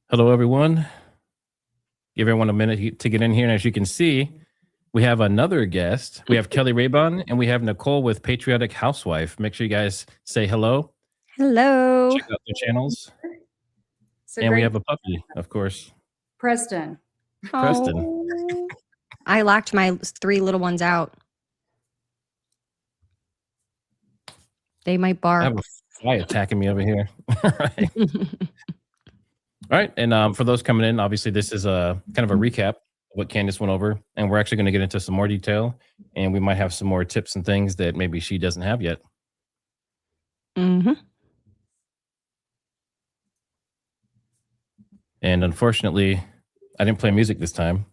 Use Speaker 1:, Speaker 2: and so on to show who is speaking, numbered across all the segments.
Speaker 1: Hello, everyone. Give everyone a minute to get in here. And as you can see, we have another guest. We have Keli Rabon and we have Nicole with Patriotic Housewife. Make sure you guys say hello.
Speaker 2: Hello.
Speaker 1: Check out their channels.
Speaker 3: So
Speaker 1: and we
Speaker 3: great,
Speaker 1: have a puppy, of course.
Speaker 3: Preston.
Speaker 1: Preston.
Speaker 2: Oh. I locked my 3 little ones out. They might
Speaker 1: I
Speaker 2: bark.
Speaker 1: have a fly attacking me over here. All right. All right. And for those coming in, obviously, this is a kind of a recap of what Candace went over. And we're actually going to get into some more detail. And we might have some more tips and things that maybe she doesn't have yet.
Speaker 2: Mm-hmm.
Speaker 1: And unfortunately, I didn't play music this time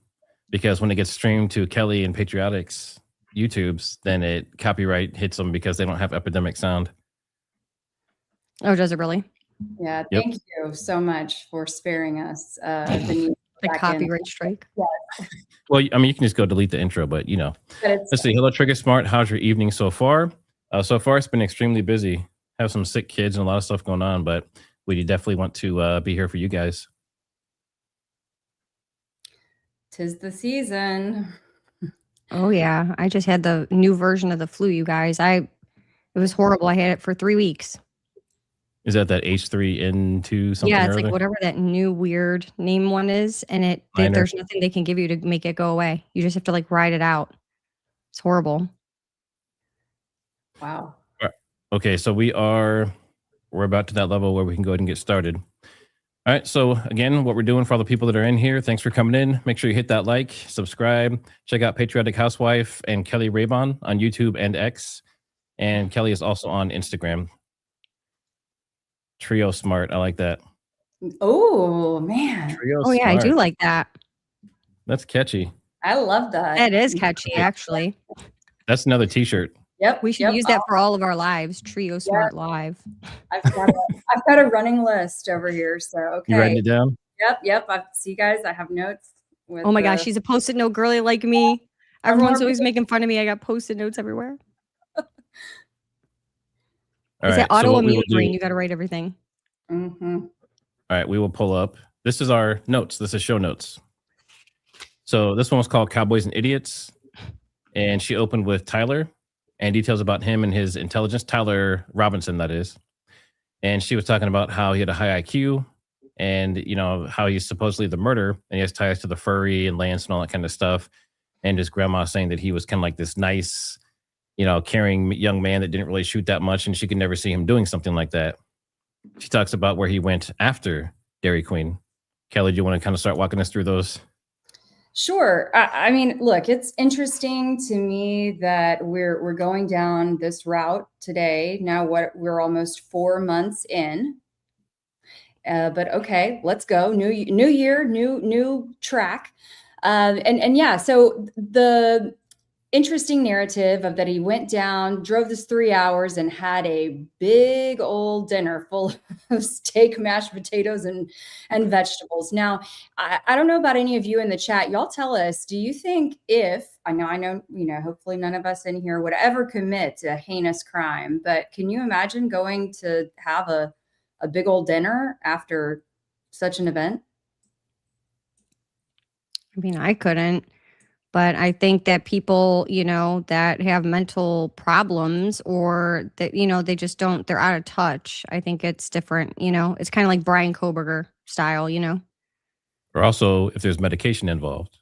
Speaker 1: because when it gets streamed to Keli and Patriotic's YouTubes, then it copyright hits them because they don't have epidemic sound.
Speaker 2: Oh, does it really?
Speaker 3: Yeah,
Speaker 1: Yep.
Speaker 3: thank you so much for sparing us. The
Speaker 2: copyright strike.
Speaker 3: Yeah.
Speaker 1: Well, I mean, you can just go delete the intro, but you know. Let's see. Hello, Trigger Smart. How's your evening so far? So far, it's been extremely busy. Have some sick kids and a lot of stuff going on, but we definitely want to be here for you guys.
Speaker 3: 'Tis the season.
Speaker 2: Oh yeah, I just had the new version of the flu, you guys. It was horrible. I had it for 3 weeks.
Speaker 1: Is that H3N2 something?
Speaker 2: Yeah, it's like whatever that new weird name one is, and there's nothing they can give you to make it go away. You just have to like ride it out. It's horrible.
Speaker 3: Wow.
Speaker 1: Okay, so we're about to that level where we can go ahead and get started. All right, so again, what we're doing for all the people that are in here, thanks for coming in. Make sure you hit that like, subscribe, check out Patriotic Housewife and Keli Rabon on YouTube and X. And Keli is also on Instagram. Trio Smart, I like that.
Speaker 3: Oh, man.
Speaker 1: Trio
Speaker 2: yeah,
Speaker 1: Smart.
Speaker 2: I do like that.
Speaker 1: That's catchy.
Speaker 3: I love that.
Speaker 2: That is catchy, actually.
Speaker 1: That's another t-shirt.
Speaker 3: Yep.
Speaker 2: We should use that for all of our lives. Trio Smart Live.
Speaker 3: I've got a running list over here. So, okay.
Speaker 1: You writing it down?
Speaker 3: Yep. See, guys, I have notes.
Speaker 2: Oh my gosh, she's a Post-it note girly like me. Everyone's always making fun of me. I got Post-it notes everywhere. It's an autoimmune brain. You got to write everything.
Speaker 3: Mm-hmm.
Speaker 1: All right, we will pull up. This is our notes. This is show notes. So this one was called Cowboys and Idiots. And she opened with Tyler and details about him and his intelligence. Tyler Robinson, that is. And she was talking about how he had a high IQ and, you know, how he's supposedly the murderer and he has ties to the furry and Lance and all that kind of stuff. And his grandma saying that he was kind of like this nice, you know, caring young man that didn't really shoot that much and she could never see him doing something like that. She talks about where he went after Dairy Queen. Keli, do you want to kind of start walking us through those?
Speaker 3: Sure. I mean, look, it's interesting to me that we're going down this route today. Now, we're almost 4 months in. But okay, let's go. New year, new track. And yeah, so the interesting narrative of that he went down, drove this 3 hours and had a big old dinner full of steak, mashed potatoes, and vegetables. Now, I don't know about any of you in the chat. Y'all tell us, do you think I know, you know, hopefully none of us in here would ever commit a heinous crime, but can you imagine going to have a big old dinner after such an event?
Speaker 2: I mean, I couldn't. But I think that people, you know, that have mental problems or that, you know, they just don't, they're out of touch. I think it's different, you know, it's kind of like Brian Koberger style, you know.
Speaker 1: Or also, if there's medication involved,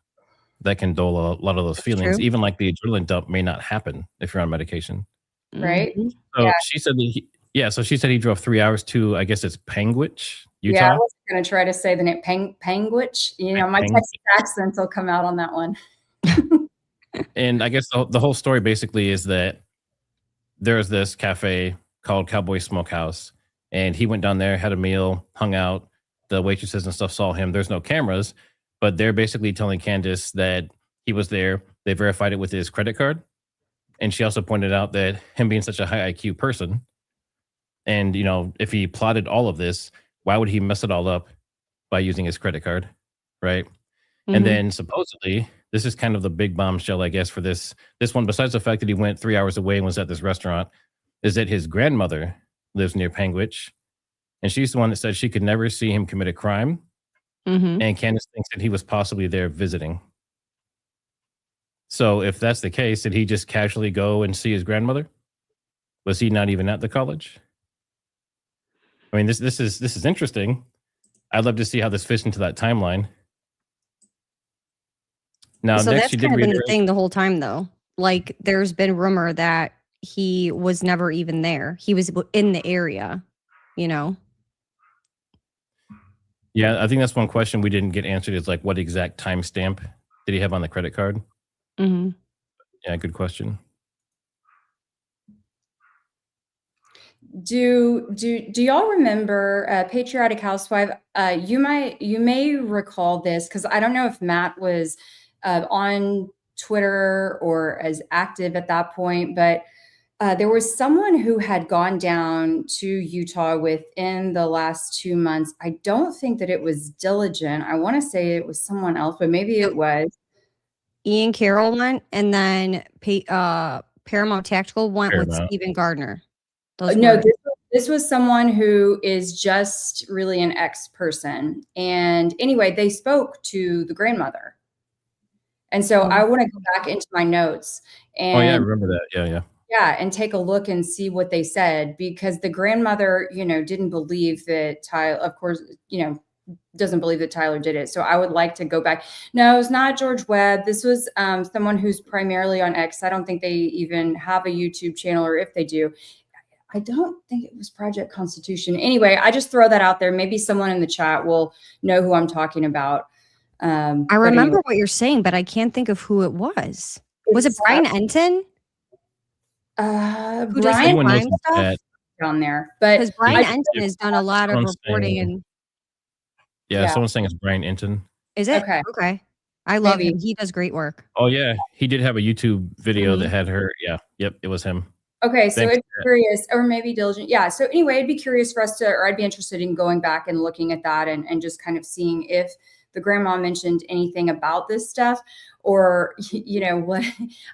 Speaker 1: that can dull a lot of those feelings.
Speaker 2: True.
Speaker 1: Even like the adrenaline dump may not happen if you're on medication.
Speaker 3: Right.
Speaker 2: Mm-hmm.
Speaker 1: So
Speaker 3: Yeah.
Speaker 1: she said so she said he drove 3 hours to, I guess it's Panguitch, Utah.
Speaker 3: Yeah, I was going to try to say the name Panguitch. You know, my Texas accents will come out on that one.
Speaker 1: And I guess the whole story basically is that there's this cafe called Cowboy Smokehouse, and he went down there, had a meal, hung out. The waitresses and stuff saw him. There's no cameras, but they're basically telling Candace that he was there. They verified it with his credit card. And she also pointed out that him being such a high IQ person, and, you know, if he plotted all of this, why would he mess it all up by using his credit card, right? Mm-hmm. And then supposedly, this is kind of the big bombshell, I guess, for this one, besides the fact that he went 3 hours away and was at this restaurant, is that his grandmother lives near Panguitch. And she's the one that said she could never see him commit a crime
Speaker 2: Mm-hmm.
Speaker 1: and Candace thinks that he was possibly there visiting. So if that's the case, did he just casually go and see his grandmother? Was he not even at the college? I mean, this is interesting. I'd love to see how this fits into that timeline. Now,
Speaker 2: So
Speaker 1: next,
Speaker 2: that's
Speaker 1: she did
Speaker 2: kind of been the
Speaker 1: reiterate.
Speaker 2: thing the whole time, though. Like, there's been rumor that he was never even there. He was in the area, you know?
Speaker 1: Yeah, I think that's one question we didn't get answered is like, what exact timestamp did he have on the credit card?
Speaker 2: Mm-hmm.
Speaker 1: Yeah, good question.
Speaker 3: Do y'all remember Patriotic Housewife? You may recall this because I don't know if Matt was on Twitter or as active at that point, but there was someone who had gone down to Utah within the last 2 months. I don't think that it was Diligent. I want to say it was someone else, but maybe it was.
Speaker 2: Ian Carroll went, and then Paramount Tactical went with
Speaker 1: Paramount.
Speaker 2: Stephen Gardner. Those
Speaker 3: No,
Speaker 2: were
Speaker 3: this was someone who is just really an ex person. And anyway, they spoke to the grandmother. And so I want to go back into my notes and
Speaker 1: Oh yeah, I remember that. Yeah.
Speaker 3: yeah, and take a look and see what they said, because the grandmother, didn't believe that Tyler, of course, doesn't believe that Tyler did it. So I would like to go back. No, it's not George Webb. This was someone who's primarily on X. I don't think they even have a YouTube channel, or if they do, I don't think it was Project Constitution. Anyway, I just throw that out there. Maybe someone in the chat will know who I'm talking about.
Speaker 2: I
Speaker 3: but
Speaker 2: remember
Speaker 3: anyway,
Speaker 2: what you're saying, but I can't think of who it was. Was it
Speaker 3: it's,
Speaker 2: Brian Enton? Who does
Speaker 3: Brian
Speaker 1: Anyone knows
Speaker 2: crime
Speaker 1: in
Speaker 2: stuff?
Speaker 1: chat?
Speaker 3: down there, but
Speaker 2: Because Brian
Speaker 1: If-
Speaker 2: Enton has done a lot of
Speaker 1: someone's
Speaker 2: reporting.
Speaker 1: saying-
Speaker 2: And
Speaker 1: Yeah,
Speaker 3: Yeah.
Speaker 1: someone's saying it's Brian Enton.
Speaker 2: is it
Speaker 3: Okay.
Speaker 2: okay? I love
Speaker 3: Maybe.
Speaker 2: him. He does great work.
Speaker 1: Oh yeah, he did have a YouTube video that
Speaker 2: Mhm.
Speaker 1: had her. Yeah, yep, it was him.
Speaker 3: Okay, so
Speaker 1: Thanks,
Speaker 3: it'd be curious, or maybe Diligent. Yeah. So anyway, it'd be curious for us to, or I'd be interested in going back and looking at that and just kind of seeing if the grandma mentioned anything about this stuff, or what.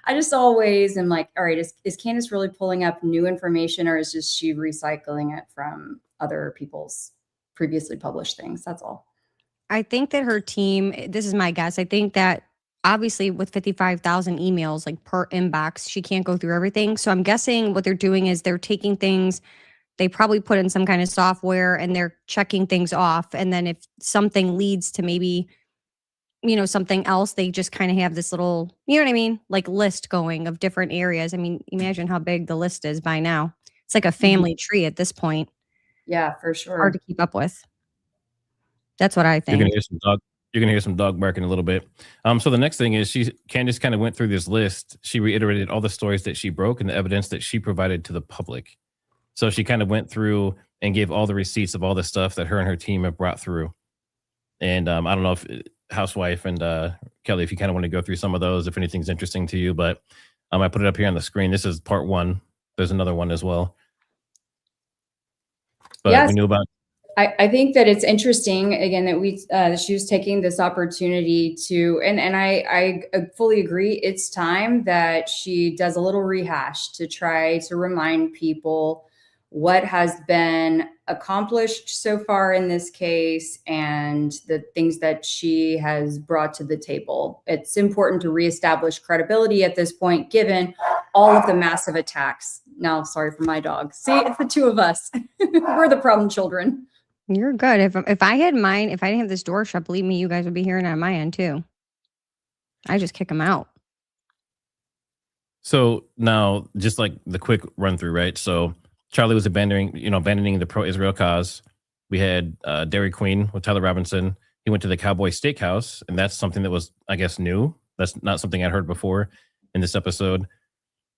Speaker 3: I just always am like, all right, is Candace really pulling up new information, or is just she recycling it from other people's previously published things? That's all.
Speaker 2: I think that her team, this is my guess, I think that obviously with 55,000 emails like per inbox, she can't go through everything. So I'm guessing what they're doing is they're taking things, they probably put in some kind of software and they're checking things off. And then if something leads to maybe, something else, they just kind of have this little, you know what I mean? Like list going of different areas. I mean, imagine how big the list is by now. It's like a family tree at this point.
Speaker 3: Yeah, for
Speaker 2: Hard
Speaker 3: sure.
Speaker 2: to keep up with. That's what I
Speaker 1: You're
Speaker 2: think.
Speaker 1: gonna hear some dog. You're gonna hear some dog barking a little bit. So the next thing is Candace kind of went through this list. She reiterated all the stories that she broke and the evidence that she provided to the public. So she kind of went through and gave all the receipts of all the stuff that her and her team have brought through. And I don't know if Housewife and Kelly, if you kind of want to go through some of those, if anything's interesting to you, but I put it up here on the screen. This is part one. There's another one as well. But
Speaker 3: Yes.
Speaker 1: we knew about.
Speaker 3: I think that it's interesting again that she was taking this opportunity to, and I fully agree. It's time that she does a little rehash to try to remind people what has been accomplished so far in this case and the things that she has brought to the table. It's important to reestablish credibility at this point, given all of the massive attacks. Now, sorry for my dog. See, it's the two of us. We're the problem children.
Speaker 2: You're good. If I had mine, if I didn't have this door shut, believe me, you guys would be hearing it on my end too. I just kick them out.
Speaker 1: So now, just like the quick run through, right? So Charlei was abandoning the pro-Israel cause. We had Dairy Queen with Tyler Robinson. He went to the Cowboy Steakhouse, and that's something that was, I guess, new. That's not something I'd heard before in this episode.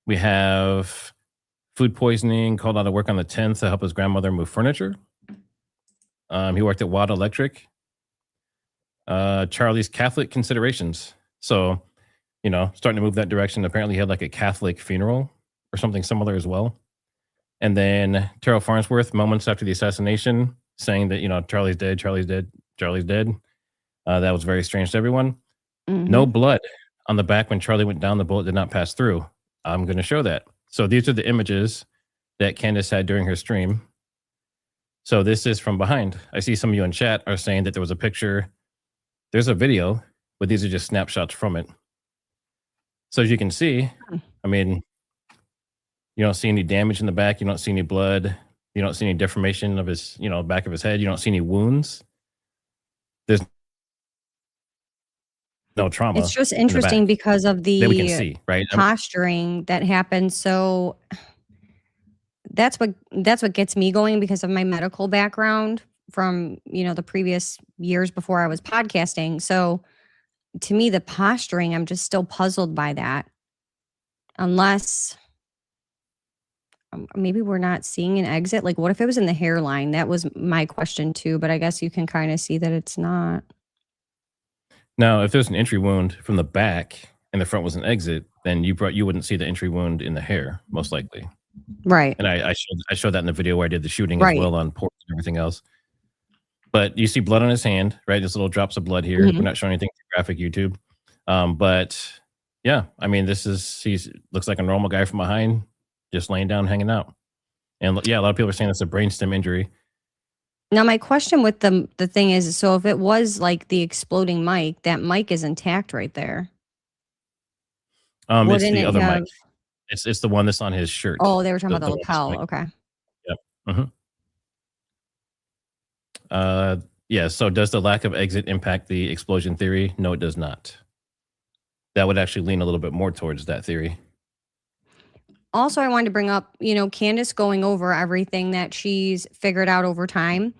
Speaker 1: We have food poisoning, called out of work on the 10th to help his grandmother move furniture. He worked at Watt Electric. Charlie's Catholic considerations. So, starting to move that direction. Apparently, he had like a Catholic funeral or something similar as well. And then Terrell Farnsworth, moments after the assassination, saying that, Charlie's dead. That was very strange to everyone.
Speaker 2: Mhm.
Speaker 1: No blood on the back when Charlei went down. The bullet did not pass through. I'm going to show that. So these are the images that Candace had during her stream. So this is from behind. I see some of you in chat are saying that there was a picture there's a video, but these are just snapshots from it. So as you can see, I mean, you don't see any damage in the back. You don't see any blood. You don't see any deformation of his, back of his head. You don't see any wounds. There's no trauma.
Speaker 2: It's just interesting because of
Speaker 1: that we can
Speaker 2: the
Speaker 1: see, right?
Speaker 2: posturing that happened. So that's what gets me going because of my medical background from, the previous years before I was podcasting. So to me, the posturing, I'm just still puzzled by that. Unless maybe we're not seeing an exit. Like, what if it was in the hairline? That was my question too, but I guess you can kind of see that it's not.
Speaker 1: Now, if there's an entry wound from the back and the front was an exit, then you wouldn't see the entry wound in the hair, most likely.
Speaker 2: Right.
Speaker 1: And I showed that in the video where I did the shooting as well on porch and everything else. But you see blood on his hand, right? Just little drops of blood here. We're not showing anything for graphic YouTube. But yeah, I mean, he looks like a normal guy from behind, just laying down, hanging out. And yeah, a lot of people are saying it's a brainstem injury.
Speaker 2: Now, my question with the thing is, so if it was like the exploding mic, that mic is intact right there.
Speaker 1: It's the other mic. It's the one that's on his shirt.
Speaker 2: Oh, they were talking about the lapel. Okay.
Speaker 1: Yep. Yeah. So does the lack of exit impact the explosion theory? No, it does not. That would actually lean a little bit more towards that theory.
Speaker 2: Also, I wanted to bring up, Candace going over everything that she's figured out over time.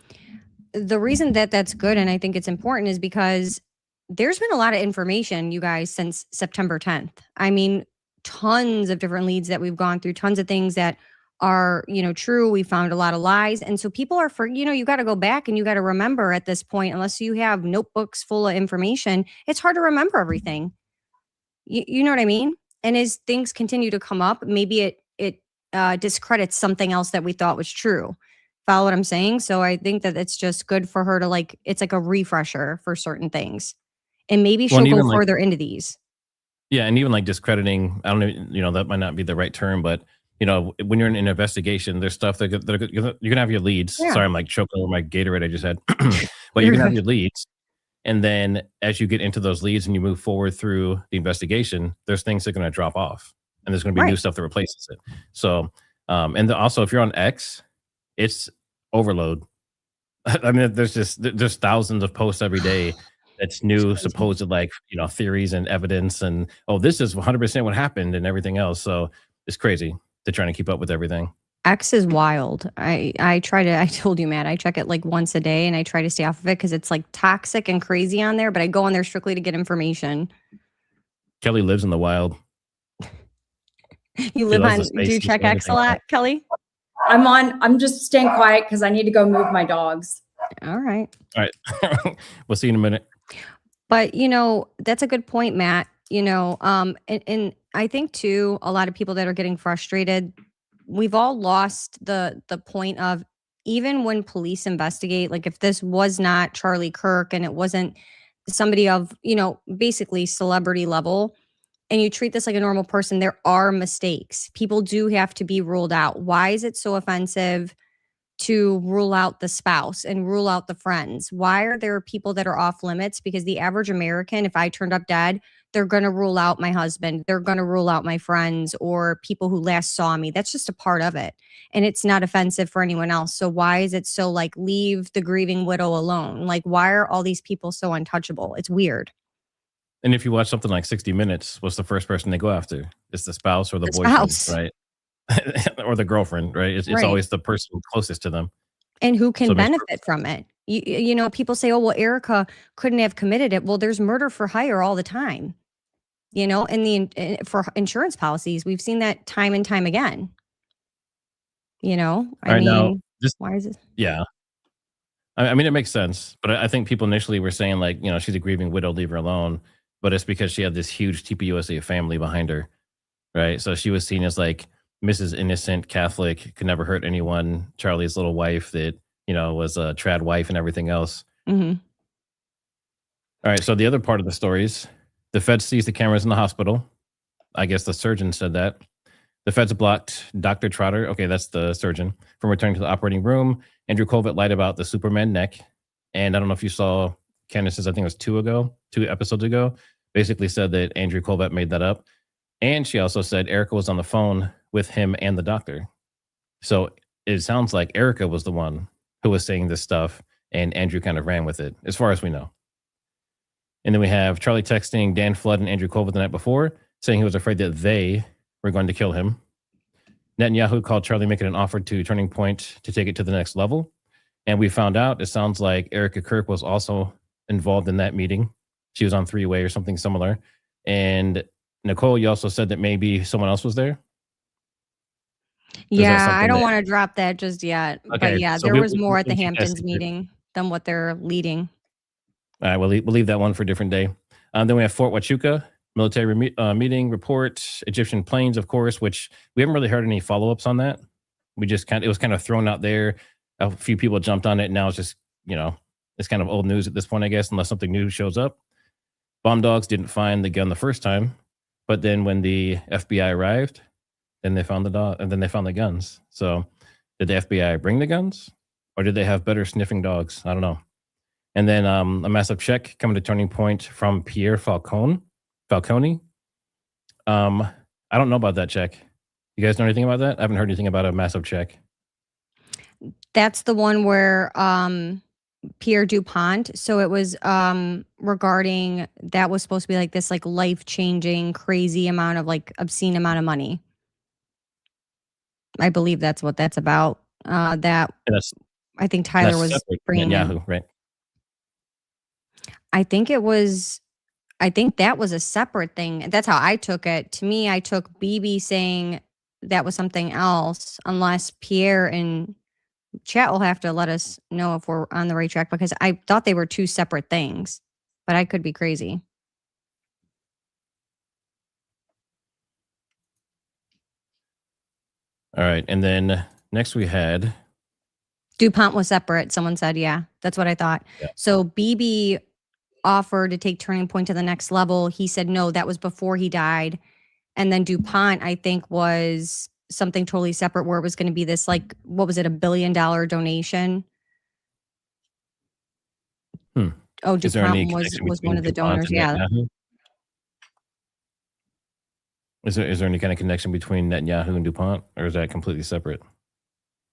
Speaker 2: The reason that that's good, and I think it's important, is because there's been a lot of information, you guys, since September 10th. I mean, tons of different leads that we've gone through, tons of things that are, true. We found a lot of lies. And so people are, you got to go back and you got to remember at this point, unless you have notebooks full of information, it's hard to remember everything. You know what I mean? And as things continue to come up, maybe it discredits something else that we thought was true. Follow what I'm saying? So I think that it's just good for her to it's like a refresher for certain things. And maybe she'll go further into these.
Speaker 1: Yeah. And even discrediting, I don't know, that might not be the right term, but when you're in an investigation, there's stuff that you're going to have your leads. Yeah. Sorry, I'm choking over my Gatorade I just had. But you're going to have your leads. And then as you get into those leads and you move forward through the investigation, there's things that are going to drop off. And there's going to be new stuff that replaces it. So, and also if you're on X, it's overload. I mean, there's thousands of posts every day that's new, supposed theories and evidence. And, this is 100% what happened and everything else. So it's crazy to trying to keep up with everything.
Speaker 2: X is wild. I told you, Matt, I check it once a day and I try to stay off of it because it's toxic and crazy on there, but I go on there strictly to get information.
Speaker 1: Kelly lives in the wild.
Speaker 2: You live on, do you check X a lot, Kelly?
Speaker 3: I'm just staying quiet because I need to go move my dogs.
Speaker 2: All right.
Speaker 1: We'll see you in a minute.
Speaker 2: But, that's a good point, Matt. And I think too, a lot of people that are getting frustrated, we've all lost the point of, even when police investigate, if this was not Charlei Kirk and it wasn't somebody of, basically celebrity level, and you treat this like a normal person, there are mistakes. People do have to be ruled out. Why is it so offensive to rule out the spouse and rule out the friends? Why are there people that are off limits? Because the average American, if I turned up dead, they're going to rule out my husband. They're going to rule out my friends or people who last saw me. That's just a part of it. And it's not offensive for anyone else. So why is it so leave the grieving widow alone? Why are all these people so untouchable? It's weird.
Speaker 1: And if you watch something like 60 Minutes, what's the first person they go after? It's the spouse or the boyfriend, right? Or the girlfriend, right? It's always the person closest to them.
Speaker 2: And who can benefit from it. People say, Erica couldn't have committed it. Well, there's murder for hire all the time. For insurance policies, we've seen that time and time again. Why is this?
Speaker 1: Yeah. I mean, it makes sense. But I think people initially were saying she's a grieving widow, leave her alone. But it's because she had this huge TPUSA family behind her, right? So she was seen as Mrs. Innocent Catholic, could never hurt anyone. Charlie's little wife that, was a trad wife and everything else.
Speaker 2: Mm-hmm.
Speaker 1: All right. So the other part of the stories, the feds seized the cameras in the hospital. I guess the surgeon said that. The feds blocked Dr. Trotter, okay, that's the surgeon, from returning to the operating room. Andrew Colvett lied about the Superman neck. And I don't know if you saw Candace's, I think it was 2 episodes ago, basically said that Andrew Colbert made that up. And she also said Erica was on the phone with him and the doctor. So it sounds like Erica was the one who was saying this stuff, and Andrew kind of ran with it, as far as we know. And then we have Charlei texting Dan Flood and Andrew Colbert the night before, saying he was afraid that they were going to kill him. Netanyahu called Charlei, making an offer to Turning Point to take it to the next level. And we found out, it sounds like Erica Kirk was also involved in that meeting. She was on three-way or something similar. And Nicole, you also said that maybe someone else was there?
Speaker 2: Yeah, I don't want to drop that just yet.
Speaker 1: Okay,
Speaker 2: but yeah,
Speaker 1: so
Speaker 2: there was more at the
Speaker 1: keep that
Speaker 2: Hamptons
Speaker 1: secret.
Speaker 2: meeting than what they're leading.
Speaker 1: All right, we'll leave that one for a different day. Then we have Fort Huachuca, military meeting report, Egyptian planes, of course, which we haven't really heard any follow-ups on that. It was kind of thrown out there. A few people jumped on it. Now it's just, it's kind of old news at this point, I guess, unless something new shows up. Bomb dogs didn't find the gun the first time, but then when the FBI arrived, then they found the dog, and then they found the guns. So did the FBI bring the guns, or did they have better sniffing dogs? I don't know. And then a massive check coming to Turning Point from Pierre Falcone. I don't know about that check. You guys know anything about that? I haven't heard anything about a massive check.
Speaker 2: That's the one where Pierre DuPont. So it was regarding that was supposed to be like this like life-changing, crazy amount of like obscene amount of money. I believe that's what that's about. I think Tyler was bringing
Speaker 1: Yahoo, right?
Speaker 2: I think that was a separate thing. That's how I took it. To me, I took BB saying that was something else, unless Pierre and chat will have to let us know if we're on the right track, because I thought they were two separate things, but I could be crazy.
Speaker 1: All right. And then next we had
Speaker 2: DuPont was separate. Someone said, yeah, that's what I thought.
Speaker 1: Yeah.
Speaker 2: So BB offered to take Turning Point to the next level. He said, no, that was before he died. And then DuPont, I think, was something totally separate where it was going to be this, like, what was it, $1 billion donation? Oh, DuPont was one of the donors. Yeah.
Speaker 1: Is there any kind of connection between Netanyahu and DuPont, or is that completely separate?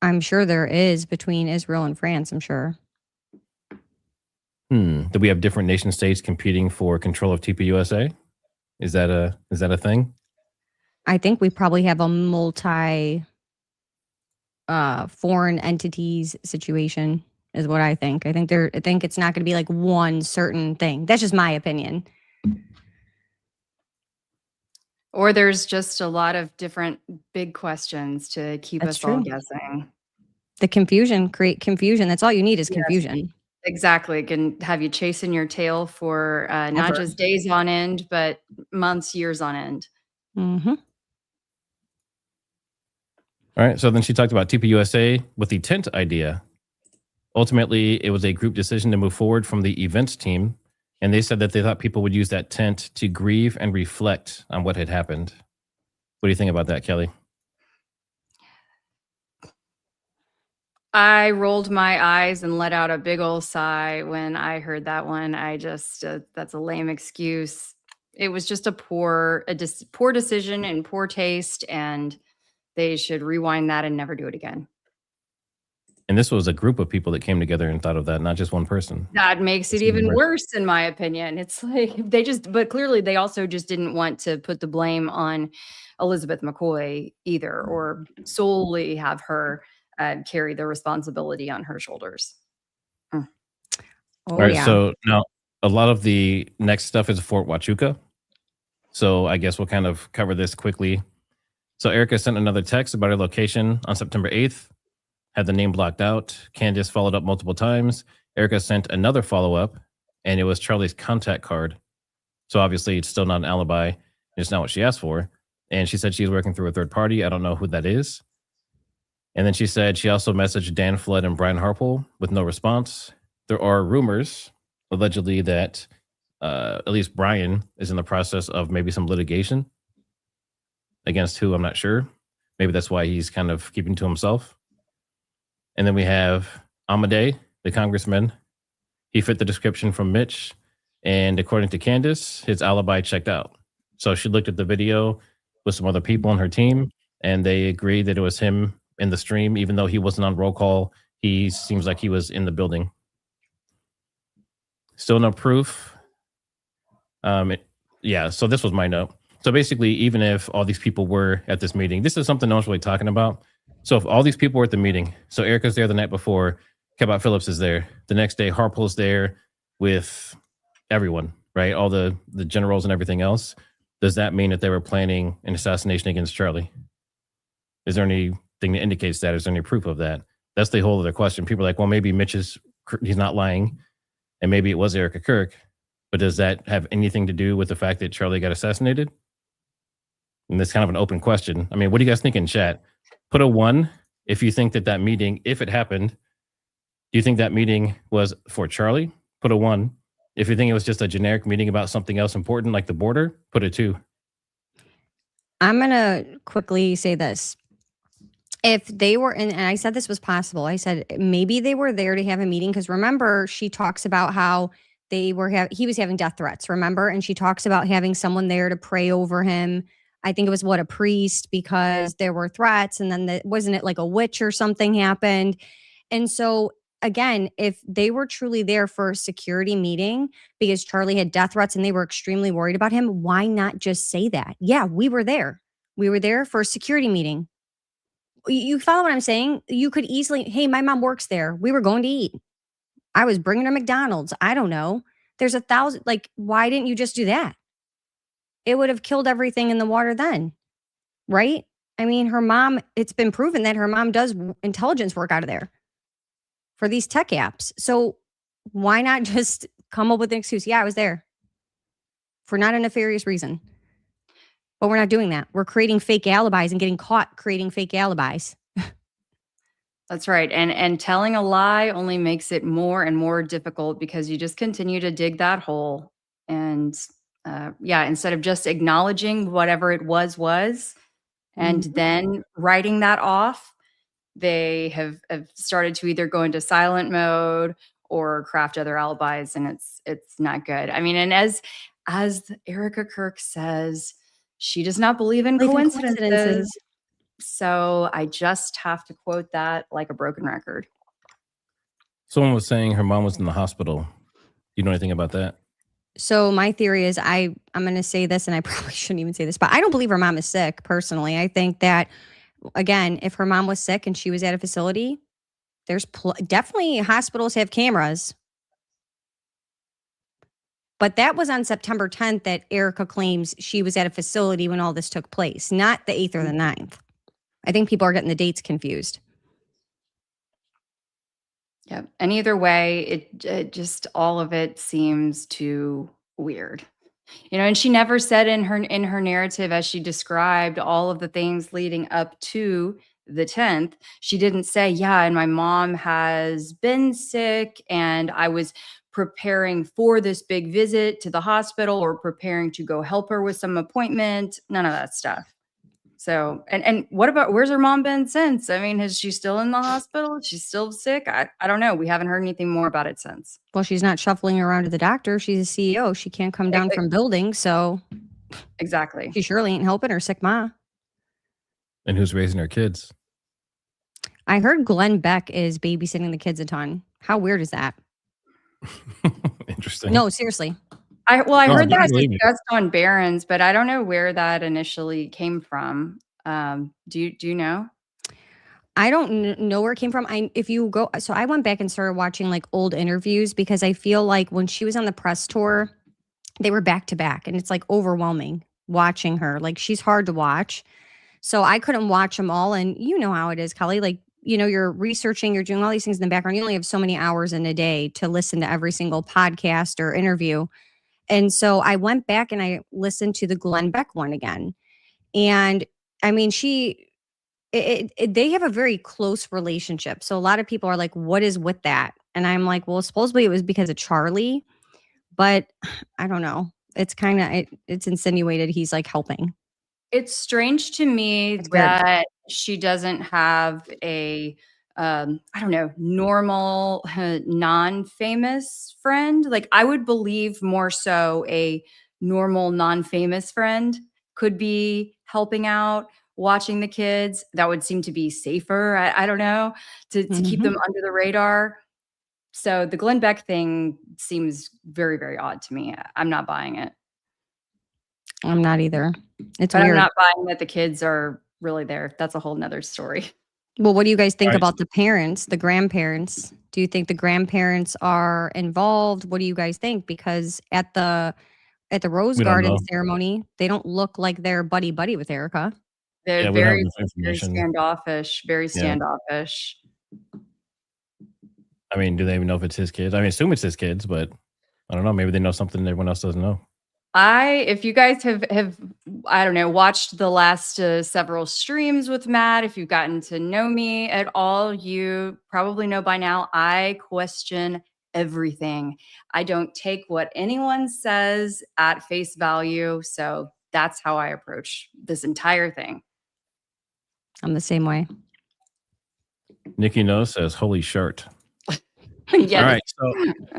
Speaker 2: I'm sure there is between Israel and France, I'm sure.
Speaker 1: Do we have different nation states competing for control of TPUSA? Is that a thing?
Speaker 2: I think we probably have a multi foreign entities situation is what I think. I think it's not going to be like one certain thing. That's just my opinion.
Speaker 3: Or there's just a lot of different big questions to keep us all guessing.
Speaker 2: The confusion, create confusion. That's all you need is confusion.
Speaker 3: Yes, exactly. It can have you chasing your tail for not just days on end, but months, years on end.
Speaker 2: Mm-hmm.
Speaker 1: All right. So then she talked about TPUSA with the tent idea. Ultimately, it was a group decision to move forward from the events team. And they said that they thought people would use that tent to grieve and reflect on what had happened. What do you think about that, Kelly?
Speaker 3: I rolled my eyes and let out a big old sigh when I heard that one. I just, that's a lame excuse. It was just a poor decision and poor taste, and they should rewind that and never do it again.
Speaker 1: And this was a group of people that came together and thought of that, not just one person.
Speaker 3: That makes it even worse, in my opinion. It's like but clearly they also just didn't want to put the blame on Elizabeth McCoy either, or solely have her carry the responsibility on her shoulders.
Speaker 1: All right. Yeah. So now a lot of the next stuff is Fort Huachuca. So I guess we'll kind of cover this quickly. So Erica sent another text about her location on September 8th. Had the name blocked out. Candace followed up multiple times. Erica sent another follow-up, and it was Charlie's contact card. So obviously it's still not an alibi. It's not what she asked for. And she said she's working through a third party. I don't know who that is. And then she said she also messaged Dan Flood and Brian Harpole with no response. There are rumors, allegedly, that at least Brian is in the process of maybe some litigation. Against who, I'm not sure. Maybe that's why he's kind of keeping to himself. And then we have Amadei, the congressman, He fit the description from Mitch, and according to Candace, his alibi checked out. So she looked at the video with some other people on her team, and they agreed that it was him in the stream, even though he wasn't on roll call. He seems like he was in the building. Still no proof. So this was my note. So basically, even if all these people were at this meeting, this is something no one's really talking about. So if all these people were at the meeting, so Erica's there the night before, Cabot Phillips is there. The next day, Harpo's there with everyone, right? All the generals and everything else. Does that mean that they were planning an assassination against Charlei? Is there anything that indicates that? Is there any proof of that? That's the whole other question. People are like, well, maybe he's not lying, and maybe it was Erica Kirk. But does that have anything to do with the fact that Charlei got assassinated? And that's kind of an open question. I mean, what do you guys think in chat? Put a 1 if you think that meeting, if it happened, do you think that meeting was for Charlei? Put a 1. If you think it was just a generic meeting about something else important like the border, put a 2.
Speaker 2: I'm going to quickly say this. If they were in, and I said this was possible, I said maybe they were there to have a meeting, because remember, she talks about how he was having death threats, remember? And she talks about having someone there to pray over him. I think it was a priest, because there were threats, and then wasn't it like a witch or something happened? And so again, if they were truly there for a security meeting because Charlei had death threats and they were extremely worried about him, why not just say that? Yeah, we were there. We were there for a security meeting. You follow what I'm saying? You could easily, hey, my mom works there. We were going to eat. I was bringing her McDonald's. I don't know. There's 1,000, why didn't you just do that? It would have killed everything in the water then, right? I mean, her mom, it's been proven that her mom does intelligence work out of there for these tech apps. So why not just come up with an excuse? Yeah, I was there for not a nefarious reason. But we're not doing that. We're creating fake alibis and getting caught creating fake alibis.
Speaker 3: That's right. And telling a lie only makes it more and more difficult, because you just continue to dig that hole. And instead of just acknowledging whatever it was, and then writing that off, they have started to either go into silent mode or craft other alibis, and it's not good. I mean, and as Erica Kirk says, she does not believe in coincidences. So I just have to quote that like a broken record.
Speaker 1: Someone was saying her mom was in the hospital. You know anything about that?
Speaker 2: So my theory is, I'm going to say this, and I probably shouldn't even say this, but I don't believe her mom is sick, personally. I think that, again, if her mom was sick and she was at a facility, there's definitely hospitals have cameras. But that was on September 10th that Erica claims she was at a facility when all this took place, not the 8th or the 9th. I think people are getting the dates confused.
Speaker 3: Yep. And either way, it just, all of it seems too weird. And she never said in her narrative, as she described all of the things leading up to the 10th, she didn't say, yeah, and my mom has been sick and I was preparing for this big visit to the hospital or preparing to go help her with some appointment. None of that stuff. So, and what about, where's her mom been since? I mean, is she still in the hospital? She's still sick? I don't know. We haven't heard anything more about it since.
Speaker 2: Well, she's not shuffling around to the doctor. She's a CEO. She can't come down from buildings. So
Speaker 3: exactly.
Speaker 2: She surely ain't helping her sick ma.
Speaker 1: And who's raising her kids?
Speaker 2: I heard Glenn Beck is babysitting the kids a ton. How weird is that?
Speaker 1: Interesting.
Speaker 2: No, seriously.
Speaker 3: I heard that discussed on Barron's, but I don't know where that initially came from. Do you know?
Speaker 2: I don't know where it came from. So I went back and started watching like old interviews, because I feel like when she was on the press tour, they were back to back, and it's like overwhelming watching her. Like, she's hard to watch. So I couldn't watch them all. And you know how it is, Kelly. Like, you're researching, you're doing all these things in the background. You only have so many hours in a day to listen to every single podcast or interview. And so I went back and I listened to the Glenn Beck one again. And I mean, they have a very close relationship. So a lot of people are like, what is with that? And I'm like, well, supposedly it was because of Charlei, but I don't know. It's kind of, it's insinuated he's like helping.
Speaker 3: It's strange to me that she doesn't have a I don't know, normal, non-famous friend. Like I would believe more so a normal, non-famous friend could be helping out, watching the kids. That would seem to be safer. I don't know, to keep them under the radar. So the Glenn Beck thing seems very, very odd to me. I'm not buying it.
Speaker 2: I'm not either. It's
Speaker 3: But
Speaker 2: weird.
Speaker 3: I'm not buying that the kids are really there. That's a whole nother story.
Speaker 2: Well, what do you guys think
Speaker 1: Right.
Speaker 2: about the parents, the grandparents? Do you think the grandparents are involved? What do you guys think? Because at the Rose
Speaker 1: We don't
Speaker 2: Garden
Speaker 1: know.
Speaker 2: ceremony, they don't look like they're buddy with Erica.
Speaker 3: They're
Speaker 1: Yeah, we don't have
Speaker 3: very,
Speaker 1: enough
Speaker 3: very
Speaker 1: information.
Speaker 3: standoffish, very
Speaker 1: Yeah.
Speaker 3: standoffish.
Speaker 1: I mean, do they even know if it's his kids? I mean, assume it's his kids, but I don't know. Maybe they know something everyone else doesn't know.
Speaker 3: If you guys have I don't know, watched the last several streams with Matt, if you've gotten to know me at all, you probably know by now I question everything. I don't take what anyone says at face value. So that's how I approach this entire thing.
Speaker 2: I'm the same way.
Speaker 1: Nikki No says, "Holy shirt."
Speaker 3: Yeah.
Speaker 1: All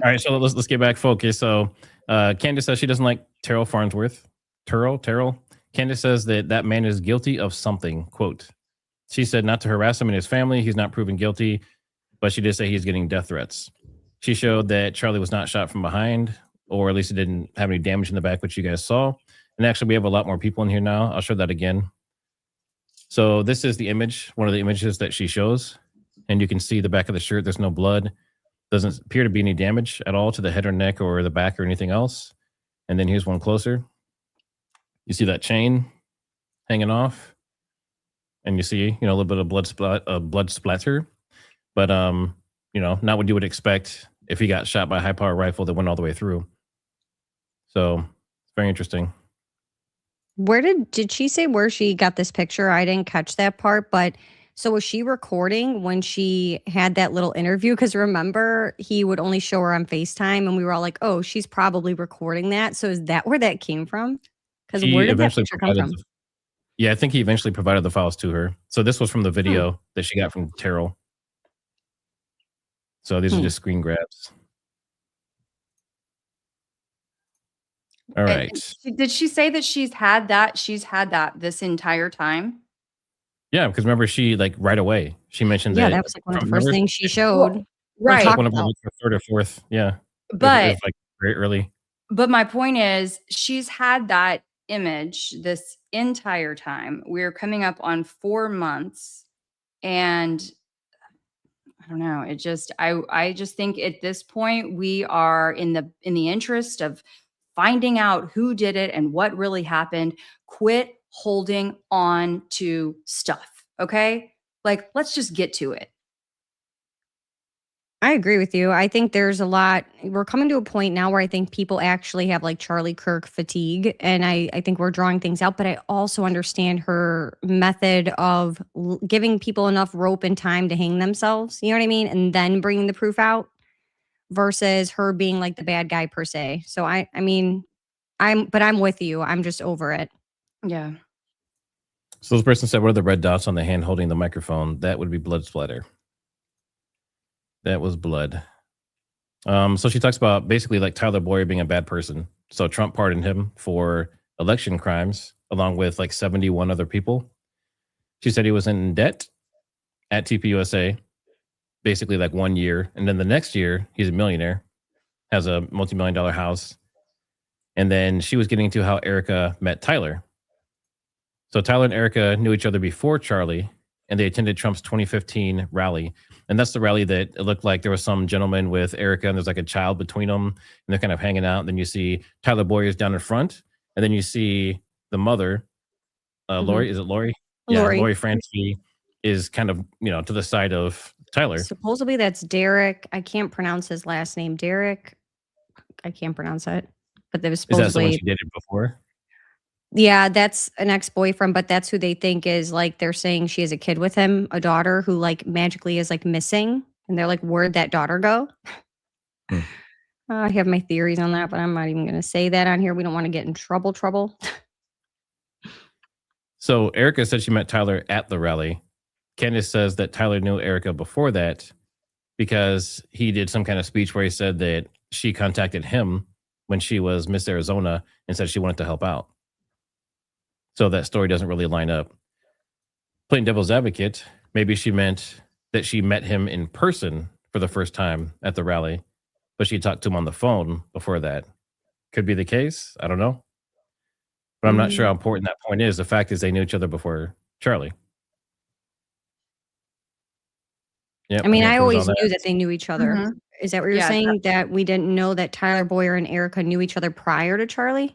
Speaker 1: right. So let's get back focused. So Candace says she doesn't like Terrell Farnsworth. Terrell. Candace says that man is guilty of something. Quote. She said not to harass him and his family. He's not proven guilty, but she did say he's getting death threats. She showed that Charlei was not shot from behind, or at least it didn't have any damage in the back, which you guys saw. And actually, we have a lot more people in here now. I'll show that again. So this is the image, one of the images that she shows. And you can see the back of the shirt. There's no blood. Doesn't appear to be any damage at all to the head or neck or the back or anything else. And then here's one closer. You see that chain hanging off, and you see, a little bit of blood splatter. But not what you would expect if he got shot by a high-power rifle that went all the way through. So it's very interesting.
Speaker 2: Where did she say where she got this picture? I didn't catch that part, but so was she recording when she had that little interview? Because remember, he would only show her on FaceTime, and we were all like, "Oh, she's probably recording that." So is that where that came from? Because where did that picture come from?
Speaker 1: I think he eventually provided the files to her. So this was from the video that she got from Terrell. So these are just screen grabs. All right.
Speaker 3: Did she say that she's had that this entire time?
Speaker 1: Yeah, because remember, she right away she mentioned that.
Speaker 2: Yeah, that was one of the first things she showed.
Speaker 3: Well, right.
Speaker 1: Like one of her third or fourth. Yeah.
Speaker 3: But
Speaker 1: it was very early.
Speaker 3: But my point is, she's had that image this entire time. We're coming up on 4 months, and I don't know. I just think at this point we are in the interest of finding out who did it and what really happened. Quit holding on to stuff. Okay? Let's just get to it.
Speaker 2: I agree with you. I think there's a lot. We're coming to a point now where I think people actually have Charlei Kirk fatigue. And I think we're drawing things out. But I also understand her method of giving people enough rope and time to hang themselves. You know what I mean? And then bringing the proof out versus her being the bad guy per se. So I mean, I'm with you. I'm just over it.
Speaker 3: Yeah.
Speaker 1: So this person said, what are the red dots on the hand holding the microphone? That would be blood splatter. That was blood. So she talks about basically Tyler Boyer being a bad person. So Trump pardoned him for election crimes along with 71 other people. She said he was in debt at TPUSA, basically 1 year. And then the next year, he's a millionaire, has a multi-million-dollar house. And then she was getting into how Erica met Tyler. So Tyler and Erica knew each other before Charlei, and they attended Trump's 2015 rally. And that's the rally that it looked like there was some gentleman with Erica, and there's a child between them, and they're kind of hanging out. And then you see Tyler Boyer's down in front, and then you see the mother, Lori. Is it Lori? Yeah, Lori Francie is kind of, to the side of Tyler.
Speaker 2: Supposedly that's Derek. I can't pronounce his last name. Derek. I can't pronounce it. But there was supposedly.
Speaker 1: Is that someone she dated before?
Speaker 2: Yeah, that's an ex-boyfriend, but that's who they think is they're saying she has a kid with him, a daughter who magically is missing. And they're where'd that daughter go? I have my theories on that, but I'm not even going to say that on here. We don't want to get in trouble.
Speaker 1: So Erica said she met Tyler at the rally. Candace says that Tyler knew Erica before that because he did some kind of speech where he said that she contacted him when she was Miss Arizona and said she wanted to help out. So that story doesn't really line up. Playing devil's advocate, maybe she meant that she met him in person for the first time at the rally, but she talked to him on the phone before that. Could be the case. I don't know. But I'm not sure how important that point is. The fact is they knew each other before Charlei. Yep,
Speaker 2: I mean, I
Speaker 1: answer was
Speaker 2: always
Speaker 1: on
Speaker 2: knew that they knew each other.
Speaker 3: Mhm.
Speaker 2: Is that what you're
Speaker 3: Yeah,
Speaker 2: saying? That we didn't know that Tyler Boyer and Erica knew each other prior to Charlei?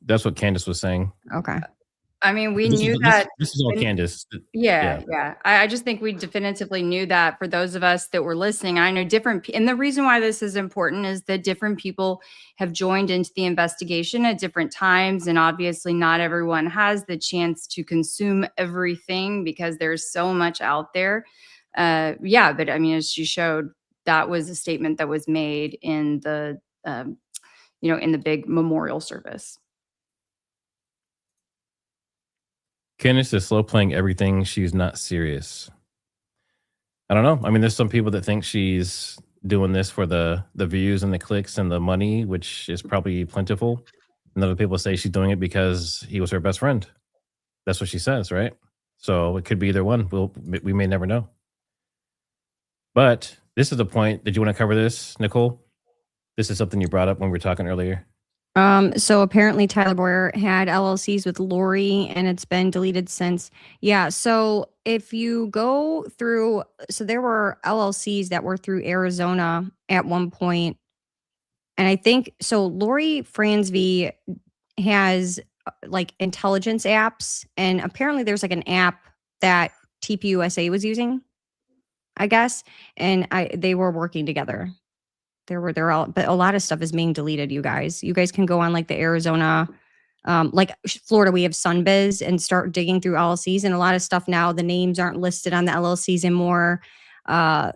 Speaker 1: That's what Candace was saying.
Speaker 2: Okay.
Speaker 3: I mean, we
Speaker 1: This
Speaker 3: knew
Speaker 1: is,
Speaker 3: that.
Speaker 1: this is all
Speaker 3: when-
Speaker 1: Candace.
Speaker 3: Yeah, yeah. I just think we definitively knew that for those of us that were listening. I know and the reason why this is important is that different people have joined into the investigation at different times. And obviously not everyone has the chance to consume everything because there's so much out there. Yeah, but I mean, as she showed, that was a statement that was made in the, in the big memorial service.
Speaker 1: Candace is slow playing everything. She's not serious. I don't know. I mean, there's some people that think she's doing this for the views and the clicks and the money, which is probably plentiful. And other people say she's doing it because he was her best friend. That's what she says, right? So it could be either one. We may never know. But this is the point. Did you want to cover this, Nicole? This is something you brought up when we were talking earlier.
Speaker 2: So apparently Tyler Boyer had LLCs with Lori and it's been deleted since. Yeah. So if you go through, so there were LLCs that were through Arizona at one point. And I think, so Lori Fransby has like intelligence apps. And apparently there's like an app that TPUSA was using, I guess. And they were working together. They're all, but a lot of stuff is being deleted, you guys. You guys can go on like the Arizona, like Florida, we have Sunbiz and start digging through LLCs. And a lot of stuff now, the names aren't listed on the LLCs anymore.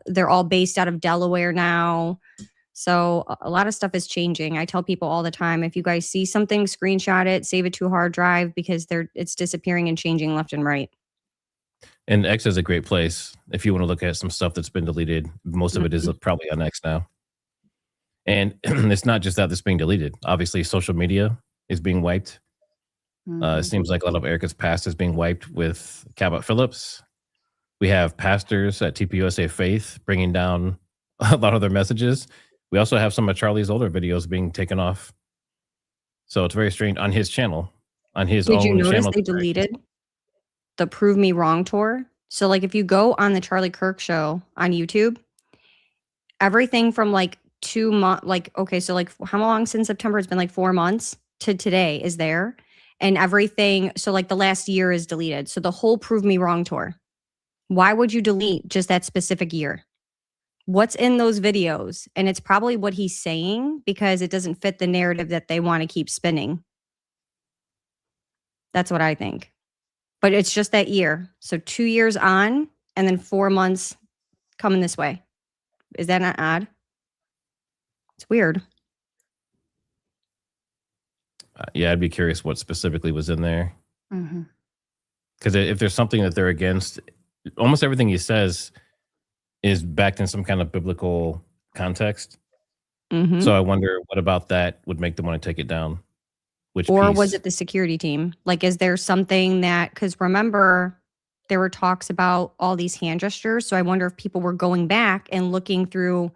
Speaker 2: They're all based out of Delaware now. So a lot of stuff is changing. I tell people all the time, if you guys see something, screenshot it, save it to a hard drive because it's disappearing and changing left and right.
Speaker 1: And X is a great place if you want to look at some stuff that's been deleted. Most of it is probably on X now. And it's not just that it's being deleted. Obviously, social media is being wiped. It seems like a lot of Erica's past is being wiped with Cabot Phillips. We have pastors at TPUSA Faith bringing down a lot of their messages. We also have some of Charlie's older videos being taken off. So it's very strange on his channel, on his own channel.
Speaker 2: Did you notice they deleted the Prove Me Wrong tour? So like if you go on the Charlie Kirk show on YouTube, everything from like 2 months, like, okay, so like how long since September? It's been like 4 months to today is there. And everything, so like the last year is deleted. So the whole Prove Me Wrong tour. Why would you delete just that specific year? What's in those videos? And it's probably what he's saying because it doesn't fit the narrative that they want to keep spinning. That's what I think. But it's just that year. So 2 years on and then 4 months coming this way. Is that not odd? It's weird.
Speaker 1: Yeah, I'd be curious what specifically was in there.
Speaker 3: Mm-hmm.
Speaker 1: Because if there's something that they're against, almost everything he says is backed in some kind of biblical context.
Speaker 2: Mm-hmm.
Speaker 1: So I wonder what about that would make them want to take it down?
Speaker 2: Or
Speaker 1: piece?
Speaker 2: was it the security team? Like, is there something that, because remember, there were talks about all these hand gestures. So I wonder if people were going back and looking through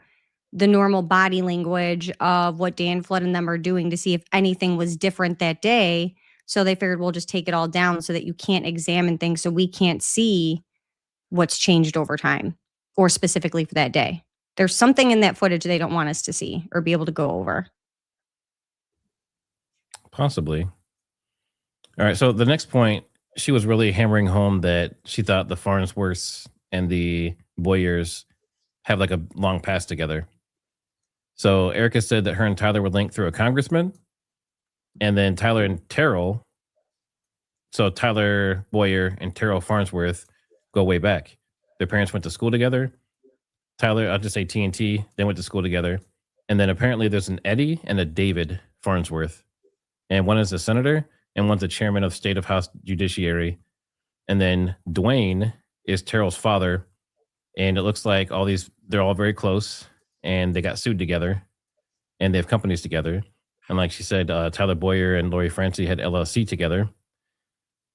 Speaker 2: the normal body language of what Dan Flood and them are doing to see if anything was different that day. So they figured we'll just take it all down so that you can't examine things. So we can't see what's changed over time or specifically for that day. There's something in that footage they don't want us to see or be able to go over.
Speaker 1: Possibly. All right. So the next point, she was really hammering home that she thought the Farnsworths and the Boyers have like a long past together. So Erica said that her and Tyler were linked through a congressman. And then Tyler and Terrell, so Tyler Boyer and Terrell Farnsworth go way back. Their parents went to school together. Tyler, I'll just say TNT, they went to school together. And then apparently there's an Eddie and a David Farnsworth. And one is a senator and one's the chairman of State of House Judiciary. And then Dwayne is Terrell's father, and it looks like they're all very close, and they got sued together, and they have companies together. And like she said, Tyler Boyer and Lori Francie had LLC together.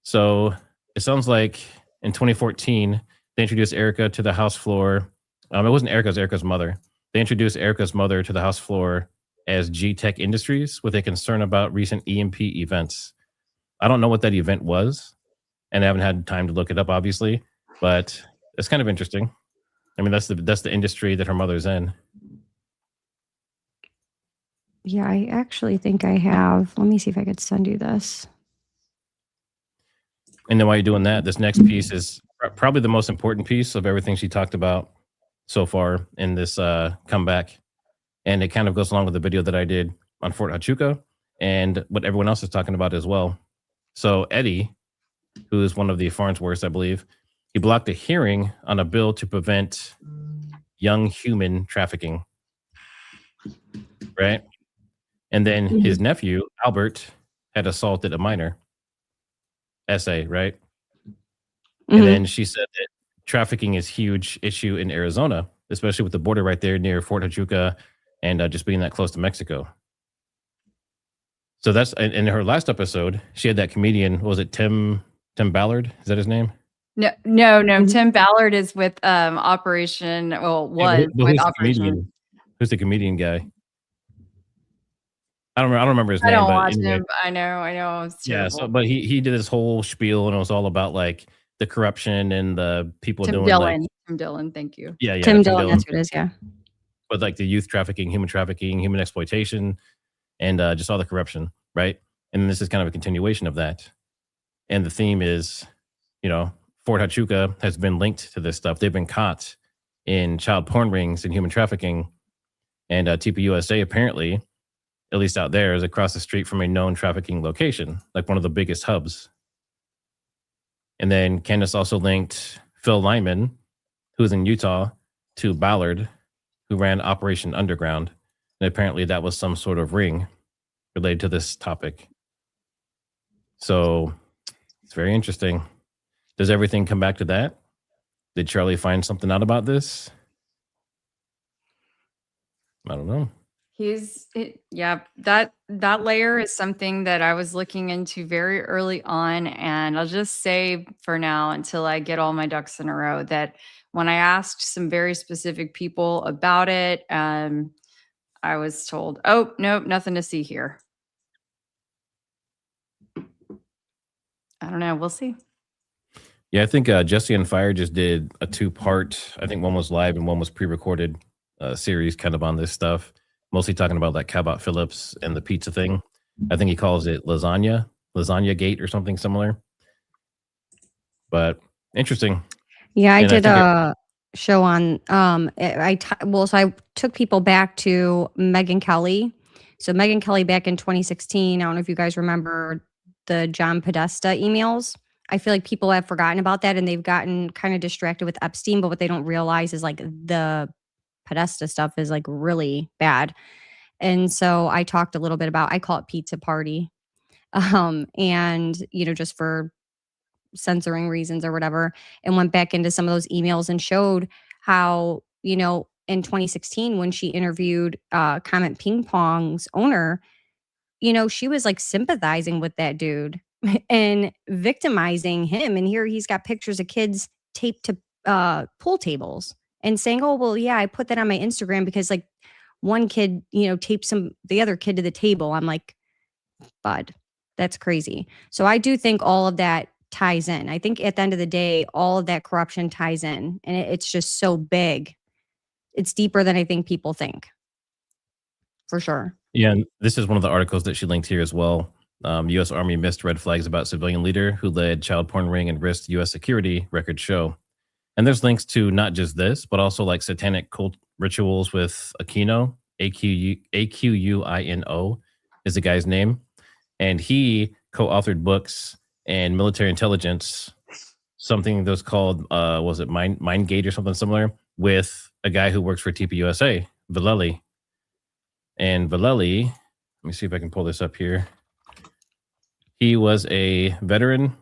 Speaker 1: So it sounds like in 2014, they introduced Erica to the House floor. It wasn't Erica, it was Erica's mother. They introduced Erica's mother to the House floor as G-Tech Industries with a concern about recent EMP events. I don't know what that event was, and I haven't had time to look it up, obviously, but it's kind of interesting. I mean, that's the industry that her mother's in.
Speaker 2: Yeah, I actually think I have. Let me see if I could send you this.
Speaker 1: And then while you're doing that, this next piece is probably the most important piece of everything she talked about so far in this comeback. And it kind of goes along with the video that I did on Fort Huachuca and what everyone else is talking about as well. So Eddie, who is one of the Farnsworths, I believe, he blocked a hearing on a bill to prevent young human trafficking. Right? And then his nephew, Albert, had assaulted a minor. Essay, right? And then she said that trafficking is a huge issue in Arizona, especially with the border right there near Fort Huachuca and just being that close to Mexico. So that's in her last episode, she had that comedian, was it Tim Ballard? Is that his name?
Speaker 3: No. Tim Ballard is with Operation. Well, was with Operation.
Speaker 1: Who's the comedian guy? I don't remember his name.
Speaker 3: I don't watch him. I know. It's terrible.
Speaker 1: Yeah. So, but he did this whole spiel, and it was all about like the corruption and the people
Speaker 3: Tim
Speaker 1: doing
Speaker 3: Dillon.
Speaker 1: like
Speaker 3: Tim Dillon. Thank you.
Speaker 1: Yeah.
Speaker 2: Tim Dillon. That's what it is. Yeah.
Speaker 1: But like the youth trafficking, human exploitation, and just all the corruption, right? And this is kind of a continuation of that. And the theme is, Fort Huachuca has been linked to this stuff. They've been caught in child porn rings and human trafficking, and TPUSA apparently, at least out there, is across the street from a known trafficking location, like one of the biggest hubs. And then Candace also linked Phil Lyman, who's in Utah, to Ballard, who ran Operation Underground. And apparently that was some sort of ring related to this topic. So it's very interesting. Does everything come back to that? Did Charlei find something out about this? I don't know.
Speaker 3: That layer is something that I was looking into very early on, and I'll just say for now, until I get all my ducks in a row, that when I asked some very specific people about it, I was told, "Oh, nope, nothing to see here." I don't know. We'll see.
Speaker 1: Yeah, I think Jesse and Fire just did a 2-part. I think one was live and one was pre-recorded series, kind of on this stuff. Mostly talking about like Cabot Phillips and the pizza thing. I think he calls it lasagna gate or something similar. But interesting.
Speaker 2: Yeah, I did a show on so I took people back to Megyn Kelly. So Megyn Kelly back in 2016, I don't know if you guys remember the John Podesta emails. I feel like people have forgotten about that and they've gotten kind of distracted with Epstein, but what they don't realize is like the Podesta stuff is like really bad. And so I talked a little bit about, I call it pizza party. And, just for censoring reasons or whatever, and went back into some of those emails and showed how, in 2016, when she interviewed Comet Ping Pong's owner, she was like sympathizing with that dude and victimizing him. And here he's got pictures of kids taped to pool tables and saying, "Oh, well, yeah, I put that on my Instagram because like one kid, taped the other kid to the table." I'm like, bud, that's crazy. So I do think all of that ties in. I think at the end of the day, all of that corruption ties in, and it's just so big. It's deeper than I think people think, for sure.
Speaker 1: Yeah, and this is one of the articles that she linked here as well. U.S. Army missed red flags about civilian leader who led child porn ring and risked U.S. security, records show. And there's links to not just this, but also like satanic cult rituals with Aquino, Aquino is the guy's name. And he co-authored books and military intelligence, something that was called, was it Mind Gate or something similar, with a guy who works for TPUSA, Vallely. And Vallely, let me see if I can pull this up here. He was a veteran.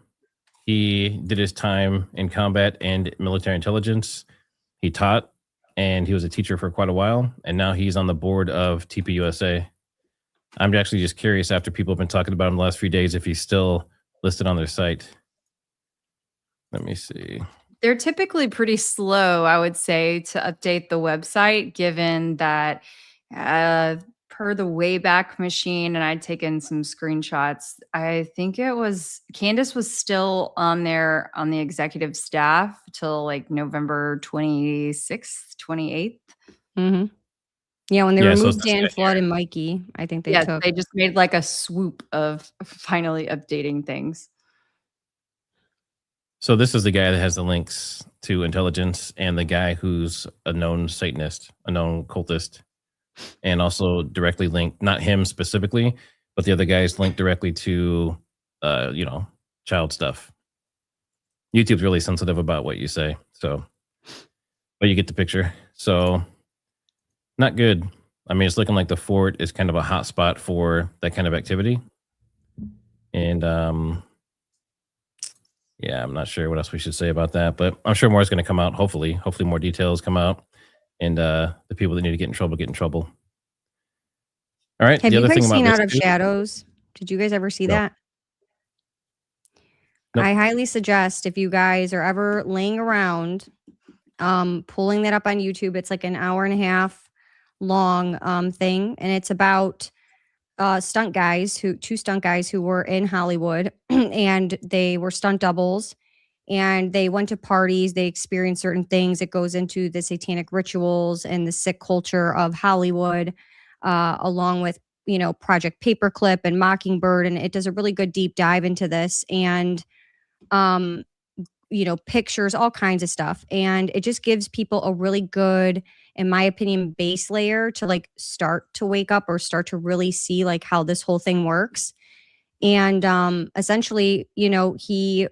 Speaker 1: He did his time in combat and military intelligence. He taught, and he was a teacher for quite a while, and now he's on the board of TPUSA. I'm actually just curious, after people have been talking about him the last few days, if he's still listed on their site. Let me see.
Speaker 3: They're typically pretty slow, I would say, to update the website, given that per the Wayback Machine, and I'd taken some screenshots, I think it was Candace was still on there on the executive staff till like November 26th, 28th.
Speaker 2: Mm-hmm. Yeah, when they
Speaker 1: Yeah, so
Speaker 2: removed
Speaker 1: it's the
Speaker 2: Dan
Speaker 1: second
Speaker 2: Flood
Speaker 1: year.
Speaker 2: and Mikey, I think they
Speaker 3: Yeah,
Speaker 2: took.
Speaker 3: they just made like a swoop of finally updating things.
Speaker 1: So this is the guy that has the links to intelligence, and the guy who's a known Satanist, a known cultist, and also directly linked, not him specifically, but the other guys linked directly to, child stuff. YouTube's really sensitive about what you say, so, but you get the picture. So, not good. I mean, it's looking like the fort is kind of a hot spot for that kind of activity, and yeah, I'm not sure what else we should say about that, but I'm sure more is going to come out. Hopefully more details come out, and the people that need to get in trouble. All right.
Speaker 2: Have
Speaker 1: The
Speaker 2: you
Speaker 1: other thing
Speaker 2: guys
Speaker 1: about
Speaker 2: seen
Speaker 1: this
Speaker 2: Out of
Speaker 1: too-
Speaker 2: Shadows? Did you guys ever see
Speaker 1: No.
Speaker 2: that?
Speaker 1: Nope.
Speaker 2: I highly suggest, if you guys are ever laying around, pulling that up on YouTube. It's like an hour and a half long thing, and it's about two stunt guys who were in Hollywood and they were stunt doubles, and they went to parties, they experienced certain things. It goes into the satanic rituals and the sick culture of Hollywood, along with Project Paperclip and Mockingbird, and it does a really good deep dive into this, and pictures, all kinds of stuff, and it just gives people a really good, in my opinion, base layer to like start to wake up or start to really see like how this whole thing works. And essentially, he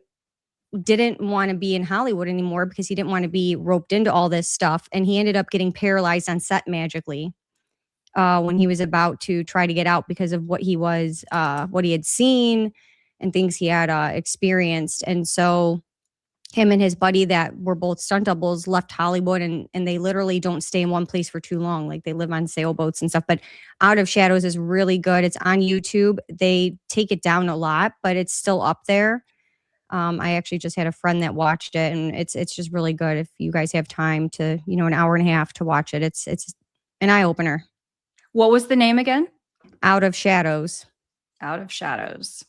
Speaker 2: didn't want to be in Hollywood anymore because he didn't want to be roped into all this stuff, and he ended up getting paralyzed on set magically when he was about to try to get out because of what he had seen and things he had experienced. And so him and his buddy that were both stunt doubles left Hollywood, and they literally don't stay in one place for too long. Like, they live on sailboats and stuff. But Out of Shadows is really good. It's on YouTube. They take it down a lot, but it's still up there. I actually just had a friend that watched it, and it's just really good. If you guys have time to, an hour and a half to watch it, it's an eye opener.
Speaker 3: What was the name again?
Speaker 2: Out of Shadows.
Speaker 3: Out of Shadows.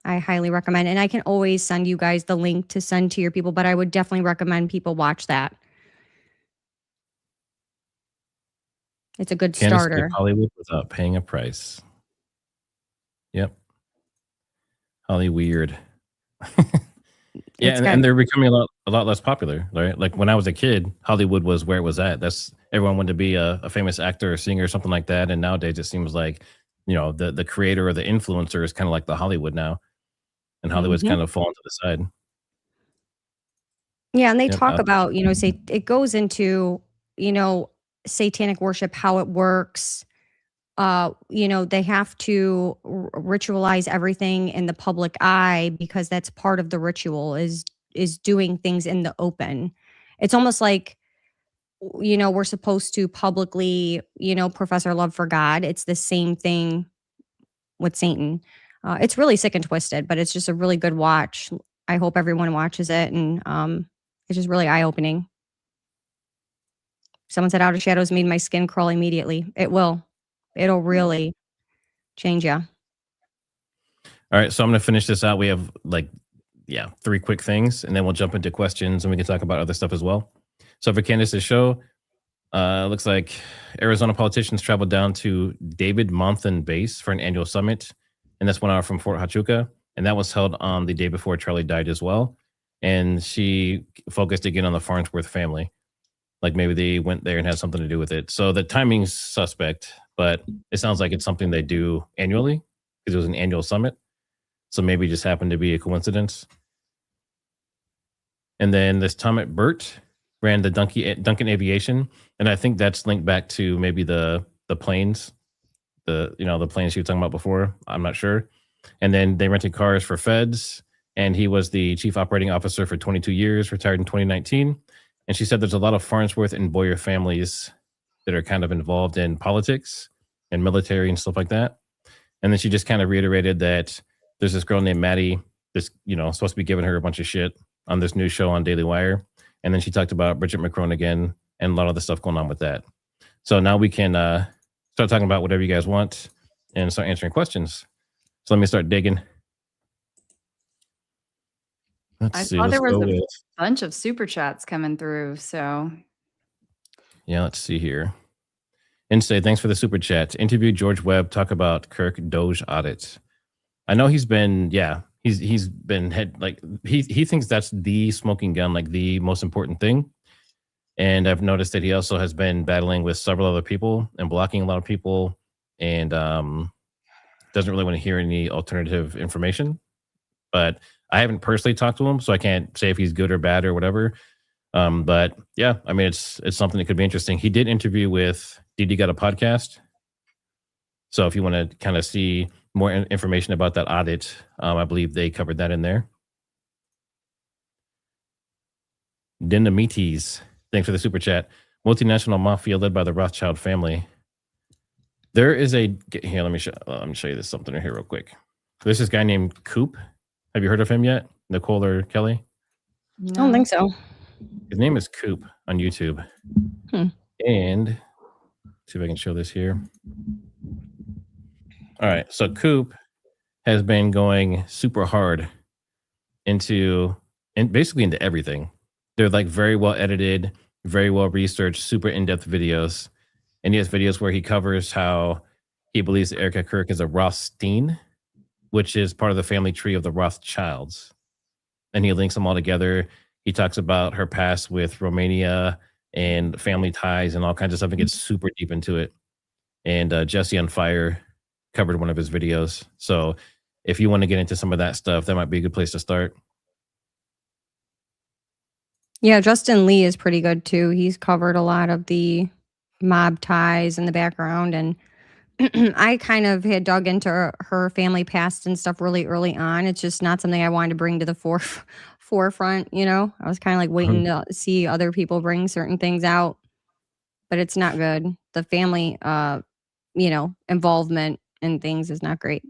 Speaker 2: I highly recommend, and I can always send you guys the link to send to your people, but I would definitely recommend people watch that. It's a good
Speaker 1: Candace
Speaker 2: starter.
Speaker 1: did Hollywood without paying a price. Yep. Holly weird. Yeah, and they're becoming a lot less popular, right? Like, when I was a kid, Hollywood was where it was at. That's everyone wanted to be a famous actor or singer or something like that. And nowadays it seems like, the creator or the influencer is kind of like the Hollywood now. And Hollywood's kind of fallen to the side.
Speaker 2: Yeah, and they
Speaker 1: Yep,
Speaker 2: talk about, say it goes into, satanic worship, how it works. They have to ritualize everything in the public eye because that's part of the ritual is doing things in the open. It's almost like, we're supposed to publicly, profess our love for God. It's the same thing with Satan. It's really sick and twisted, but it's just a really good watch. I hope everyone watches it, and it's just really eye-opening. Someone said Out of Shadows made my skin crawl immediately. It will. It'll really change you.
Speaker 1: All right, so I'm going to finish this out. We have 3 quick things, and then we'll jump into questions, and we can talk about other stuff as well. So for Candace's show, looks like Arizona politicians traveled down to David Monthan Base for an annual summit, and that's 1 hour from Fort Huachuca, and that was held on the day before Charlei died as well. And she focused again on the Farnsworth family. Like, maybe they went there and had something to do with it. So the timing's suspect, but it sounds like it's something they do annually because it was an annual summit. So maybe it just happened to be a coincidence. And then this Tom Burt ran the Duncan Aviation, and I think that's linked back to maybe the planes, the planes you were talking about before. I'm not sure, And then they rented cars for feds. And he was the chief operating officer for 22 years, retired in 2019. And she said there's a lot of Farnsworth and Boyer families that are kind of involved in politics and military and stuff like that. And then she just kind of reiterated that there's this girl named Maddie that's, supposed to be giving her a bunch of shit on this new show on Daily Wire. And then she talked about Bridget McCrone again and a lot of the stuff going on with that. So now we can start talking about whatever you guys want and start answering questions. So let me start digging.
Speaker 4: I saw there was a bunch of super chats coming through. So
Speaker 1: yeah, let's see here. Instead, thanks for the super chat. Interview George Webb, talk about Kirk Doge audit. I know he's been been he thinks that's the smoking gun, like the most important thing. And I've noticed that he also has been battling with several other people and blocking a lot of people, and doesn't really want to hear any alternative information. But I haven't personally talked to him, so I can't say if he's good or bad or whatever. But yeah, I mean, it's something that could be interesting. He did interview with DD Got a Podcast. So if you want to kind of see more information about that audit, I believe they covered that in there. Dynamites, thanks for the super chat. Multinational mafia led by the Rothschild family. There is here. Let me show you this something here real quick. There's this guy named Coop. Have you heard of him yet, Nicole or Kelly?
Speaker 2: No. I don't think so.
Speaker 1: His name is Coop on YouTube. And see if I can show this here. All right, so Coop has been going super hard into everything. They're like very well edited, very well researched, super in-depth videos. And he has videos where he covers how he believes that Erica Kirk is a Rothstein, which is part of the family tree of the Rothschilds. And he links them all together. He talks about her past with Romania and family ties and all kinds of stuff and gets super deep into it. And Jesse on Fire covered one of his videos. So if you want to get into some of that stuff, that might be a good place to start.
Speaker 2: Yeah, Justin Lee is pretty good too. He's covered a lot of the mob ties in the background, and I kind of had dug into her family past and stuff really early on. It's just not something I wanted to bring to the forefront. I was kind of like waiting to see other people bring certain things out, but it's not good. The family, involvement in things is not great.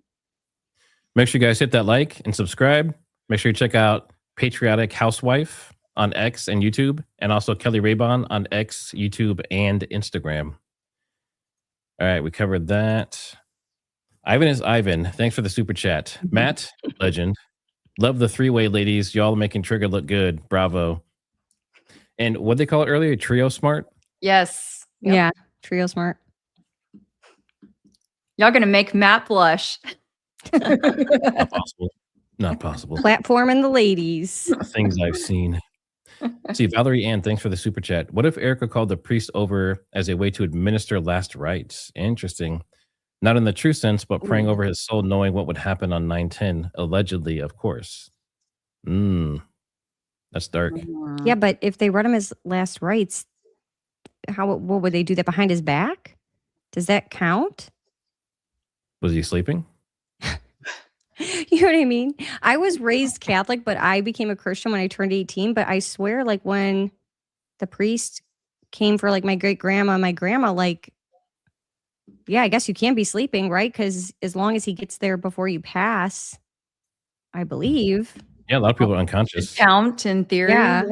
Speaker 1: Make sure you guys hit that like and subscribe. Make sure you check out Patriotic Housewife on X and YouTube, and also Keli Rabon on X, YouTube, and Instagram. All right, we covered that. Ivan is Ivan. Thanks for the super chat. Matt, legend. Love the three-way ladies. Y'all making Trigger look good. Bravo. And what they call it earlier? Trio smart?
Speaker 4: yes. Yep.
Speaker 2: Yeah, trio smart.
Speaker 4: Y'all gonna make Matt blush.
Speaker 1: Not possible. Not possible.
Speaker 2: Platforming the ladies.
Speaker 1: Things I've seen. See, Valerie Ann, thanks for the super chat. What if Erica called the priest over as a way to administer last rites? Interesting. Not in the true sense, but praying over his soul, knowing what would happen on 9/10, allegedly, of course. That's dark.
Speaker 2: Yeah, but if they read him his last rites, what would they do that behind his back? Does that count?
Speaker 1: Was he sleeping?
Speaker 2: You know what I mean? I was raised Catholic, but I became a Christian when I turned 18. But I swear, like when the priest came for like my great grandma, yeah, I guess you can't be sleeping, right? Because as long as he gets there before you pass, I believe.
Speaker 1: Yeah, a lot of people are unconscious.
Speaker 4: Count in theory.
Speaker 2: Yeah.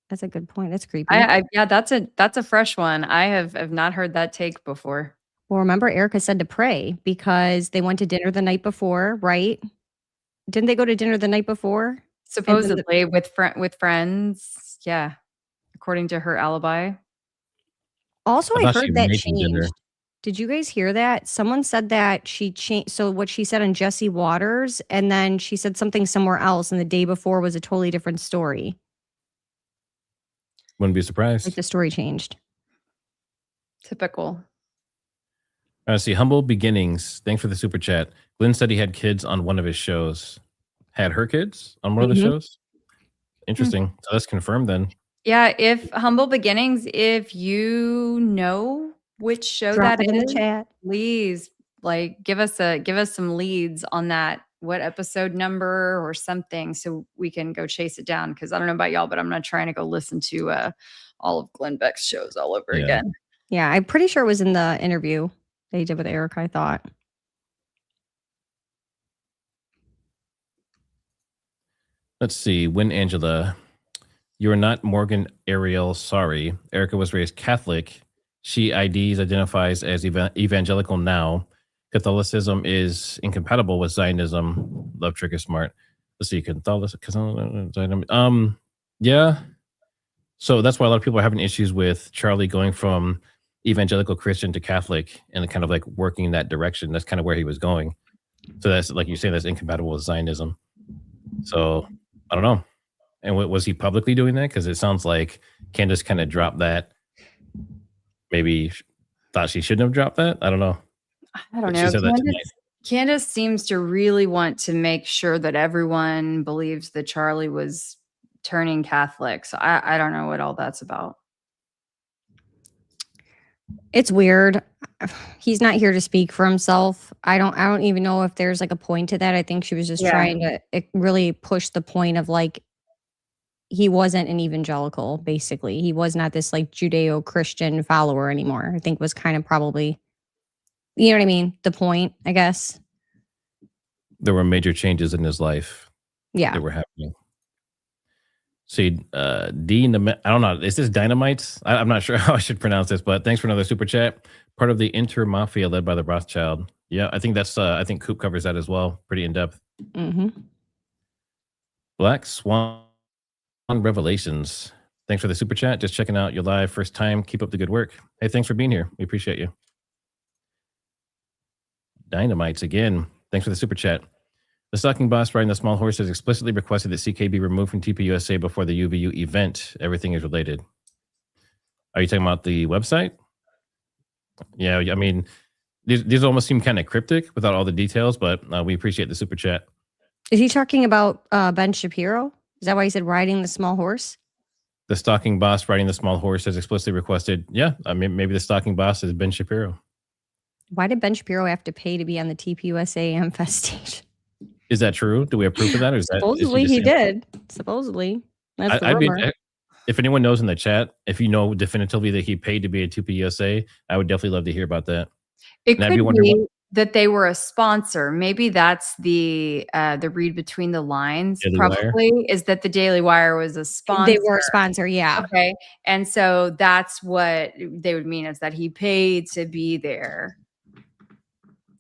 Speaker 2: That's a good point. That's creepy.
Speaker 4: Yeah, that's a fresh one. I have not heard that take before.
Speaker 2: Well, remember, Erica said to pray because they went to dinner the night before, right? Didn't they go to dinner the night before?
Speaker 4: Supposedly with friends. Yeah, according to her alibi.
Speaker 2: Also, I heard that changed.
Speaker 1: Dinner.
Speaker 2: Did you guys hear that? Someone said that she changed. So what she said on Jesse Waters, and then she said something somewhere else, and the day before was a totally different story.
Speaker 1: Wouldn't be surprised.
Speaker 2: Like the story changed.
Speaker 4: Typical.
Speaker 1: See, Humble Beginnings. Thanks for the super chat. Glenn said he had kids on one of his shows. Had her kids on one of the shows? Interesting. So that's confirmed then.
Speaker 4: Yeah, if Humble Beginnings, if you know which show
Speaker 2: Drop
Speaker 4: that
Speaker 2: it in
Speaker 4: is,
Speaker 2: the chat.
Speaker 4: please Like, give us some leads on that, what episode number or something, so we can go chase it down. Because I don't know about y'all, but I'm not trying to go listen to all of Glenn Beck's shows all over
Speaker 1: Yeah.
Speaker 4: again.
Speaker 2: Yeah, I'm pretty sure it was in the interview they did with Eric, I thought.
Speaker 1: Let's see. When Angela, you are not Morgan Ariel. Sorry. Erica was raised Catholic. She identifies as evangelical now. Catholicism is incompatible with Zionism. Love Trick is smart. Let's see. Zionism. Yeah. So that's why a lot of people are having issues with Charlei going from evangelical Christian to Catholic and kind of like working in that direction. That's kind of where he was going. So that's, like you say, that's incompatible with Zionism. So I don't know. And was he publicly doing that? Because it sounds like Candace kind of dropped that. Maybe thought she shouldn't have dropped that. I don't know.
Speaker 4: I don't
Speaker 1: She
Speaker 4: know.
Speaker 1: said that tonight.
Speaker 4: Candace seems to really want to make sure that everyone believes that Charlei was turning Catholic. So I don't know what all that's about.
Speaker 2: It's weird. He's not here to speak for himself. I don't even know if there's like a point to that. I think she was just trying to really push the point of like he wasn't an evangelical, basically. He was not this like Judeo-Christian follower anymore. I think was kind of probably, you know what I mean? The point, I guess.
Speaker 1: There were major changes in his life.
Speaker 2: Yeah.
Speaker 1: That were happening. See, D, I don't know. Is this Dynamite? I'm not sure how I should pronounce this, but thanks for another super chat. Part of the Inter Mafia led by the Rothschild. Yeah, I think that's, I think Coop covers that as well. Pretty in depth.
Speaker 2: Mm-hmm.
Speaker 1: Black Swan Revelations. Thanks for the super chat. Just checking out your live first time. Keep up the good work. Hey, thanks for being here. We appreciate you. Dynamites again. Thanks for the super chat. The stalking boss riding the small horse has explicitly requested that CK be removed from TPUSA before the UVU event. Everything is related. Are you talking about the website? Yeah, I mean, these almost seem kind of cryptic without all the details, but we appreciate the super chat.
Speaker 2: Is he talking about Ben Shapiro? Is that why he said riding the small horse?
Speaker 1: The stalking boss riding the small horse has explicitly requested, yeah, I mean, maybe the stalking boss is Ben Shapiro.
Speaker 2: Why did Ben Shapiro have to pay to be on the TPUSA Amfest stage?
Speaker 1: Is that true? Do we have proof of that? Or is
Speaker 2: Supposedly he did. Supposedly. That's the rumor.
Speaker 1: If anyone knows in the chat, if you know definitively that he paid to be a TPUSA, I would definitely love to hear about that.
Speaker 4: It could be that they were a sponsor. Maybe that's the read between the lines.
Speaker 1: Daily
Speaker 4: probably Wire? Is that the Daily Wire was a sponsor.
Speaker 2: They were a sponsor, yeah.
Speaker 4: Okay. And so that's what they would mean, is that he paid to be there.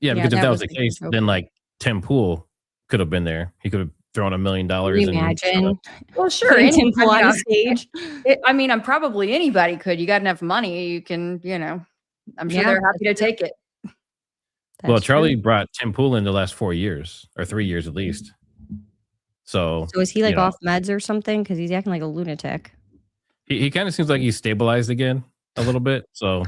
Speaker 1: Yeah, because if that was the case, then like Tim Pool could have been there. He could have thrown $1 million.
Speaker 2: Can you imagine?
Speaker 4: Well, sure.
Speaker 2: Tim Pool on stage.
Speaker 4: I mean, probably anybody could. You got enough money, you can, I'm sure they're happy to take it.
Speaker 1: Well, Charlei brought Tim Pool in the last 4 years, or 3 years at least. So
Speaker 2: is he like off meds or something? Because he's acting like a lunatic.
Speaker 1: He kind of seems like he's stabilized again a little bit. So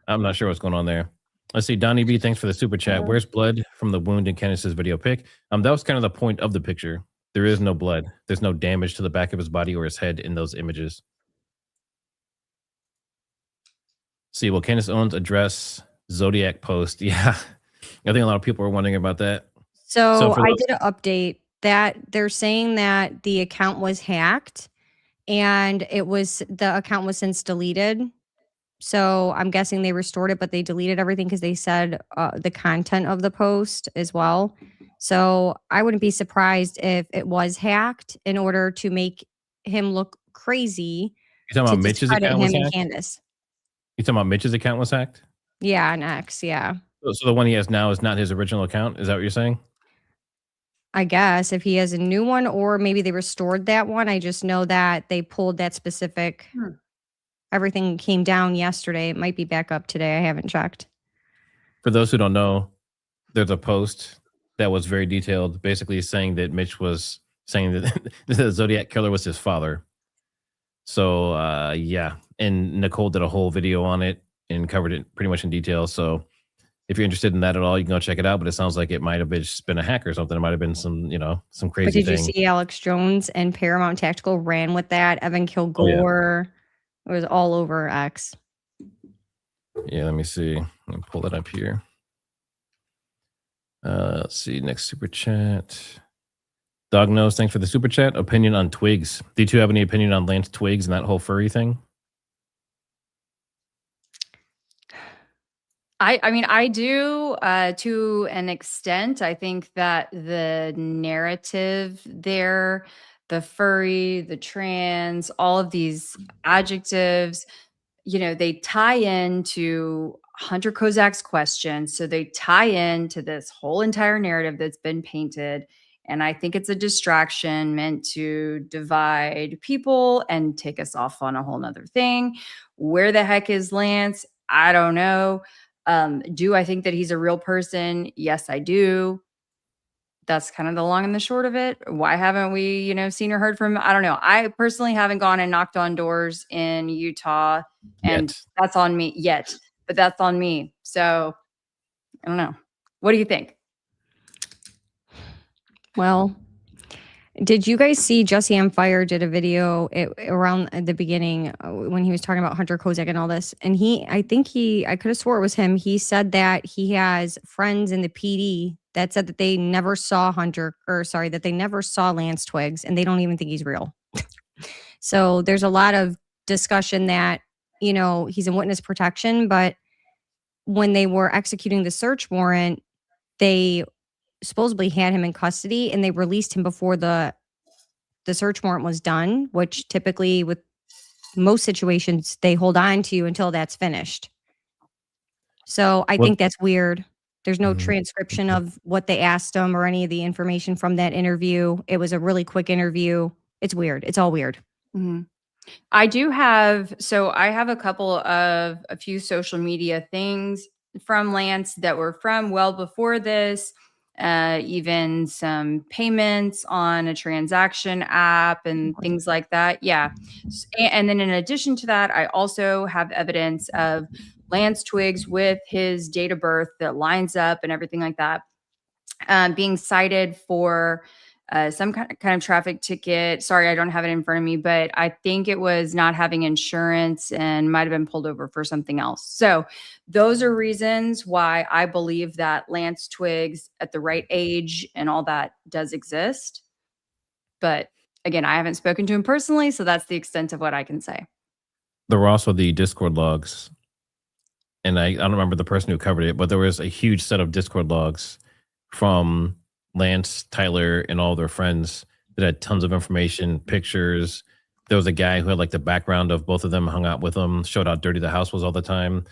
Speaker 1: I'm not sure what's going on there. Let's see. Donnie B, thanks for the super chat. Where's blood from the wound in Candace's video pic? That was kind of the point of the picture. There is no blood. There's no damage to the back of his body or his head in those images. See, well, Candace owns address Zodiac post. Yeah. I think a lot of people are wondering about that.
Speaker 2: So I did an update that they're saying that the account was hacked and the account was since deleted. So I'm guessing they restored it, but they deleted everything because they said the content of the post as well. So I wouldn't be surprised if it was hacked in order to make him look crazy.
Speaker 1: You're talking about Mitch's account was hacked?
Speaker 2: Candace.
Speaker 1: You talking about Mitch's account was hacked?
Speaker 2: Yeah, an X, yeah.
Speaker 1: So the one he has now is not his original account? Is that what you're saying?
Speaker 2: I guess if he has a new one, or maybe they restored that one. I just know that they pulled that specific... Everything came down yesterday. It might be back up today. I haven't checked.
Speaker 1: For those who don't know, there's a post that was very detailed, basically saying that Mitch was saying that the Zodiac killer was his father. So, yeah. And Nicole did a whole video on it and covered it pretty much in detail. So if you're interested in that at all, you can go check it out. But it sounds like it might have been a hack or something. It might have been some crazy thing.
Speaker 2: But did you see Alex Jones and Paramount Tactical ran with that? Evan Kilgore. Oh, yeah. It was all over X.
Speaker 1: Yeah, let me see. Let me pull it up here. Let's see. Next super chat. Dog Nose, thanks for the super chat. Opinion on Twigs. Do you two have any opinion on Lance Twigs and that whole furry thing?
Speaker 4: I mean, I do to an extent. I think that the narrative there, the furry, the trans, all of these adjectives, they tie into Hunter Kozak's question. So they tie into this whole entire narrative that's been painted. And I think it's a distraction meant to divide people and take us off on a whole nother thing. Where the heck is Lance? I don't know. Do I think that he's a real person? Yes, I do. That's kind of the long and the short of it. Why haven't we, seen or heard from him? I don't know. I personally haven't gone and knocked on doors in Utah, and that's on me yet, but that's on me. So I don't know. What do you think?
Speaker 2: Well, did you guys see Jesse on Fire did a video around the beginning when he was talking about Hunter Kozak and all this? And I could have swore it was him. He said that he has friends in the PD that said that they never saw that they never saw Lance Twigs and they don't even think he's real. So there's a lot of discussion that, he's in witness protection, but when they were executing the search warrant, they supposedly had him in custody and they released him before the search warrant was done, which typically with most situations they hold on to you until that's finished. So I think that's weird. There's no transcription of what they asked him or any of the information from that interview. It was a really quick interview. It's weird. It's all weird.
Speaker 4: Mm-hmm. I have a few social media things from Lance that were from well before this, even some payments on a transaction app and things like that. Yeah. And then in addition to that, I also have evidence of Lance Twigs with his date of birth that lines up and everything like that, being cited for some kind of traffic ticket. Sorry, I don't have it in front of me, but I think it was not having insurance and might have been pulled over for something else. So those are reasons why I believe that Lance Twigs at the right age and all that does exist. But again, I haven't spoken to him personally, so that's the extent of what I can say.
Speaker 1: There were also the Discord logs. And I don't remember the person who covered it, but there was a huge set of Discord logs from Lance, Tyler, and all their friends that had tons of information, pictures. There was a guy who had like the background of both of them, hung out with them, showed how dirty the house was all the time.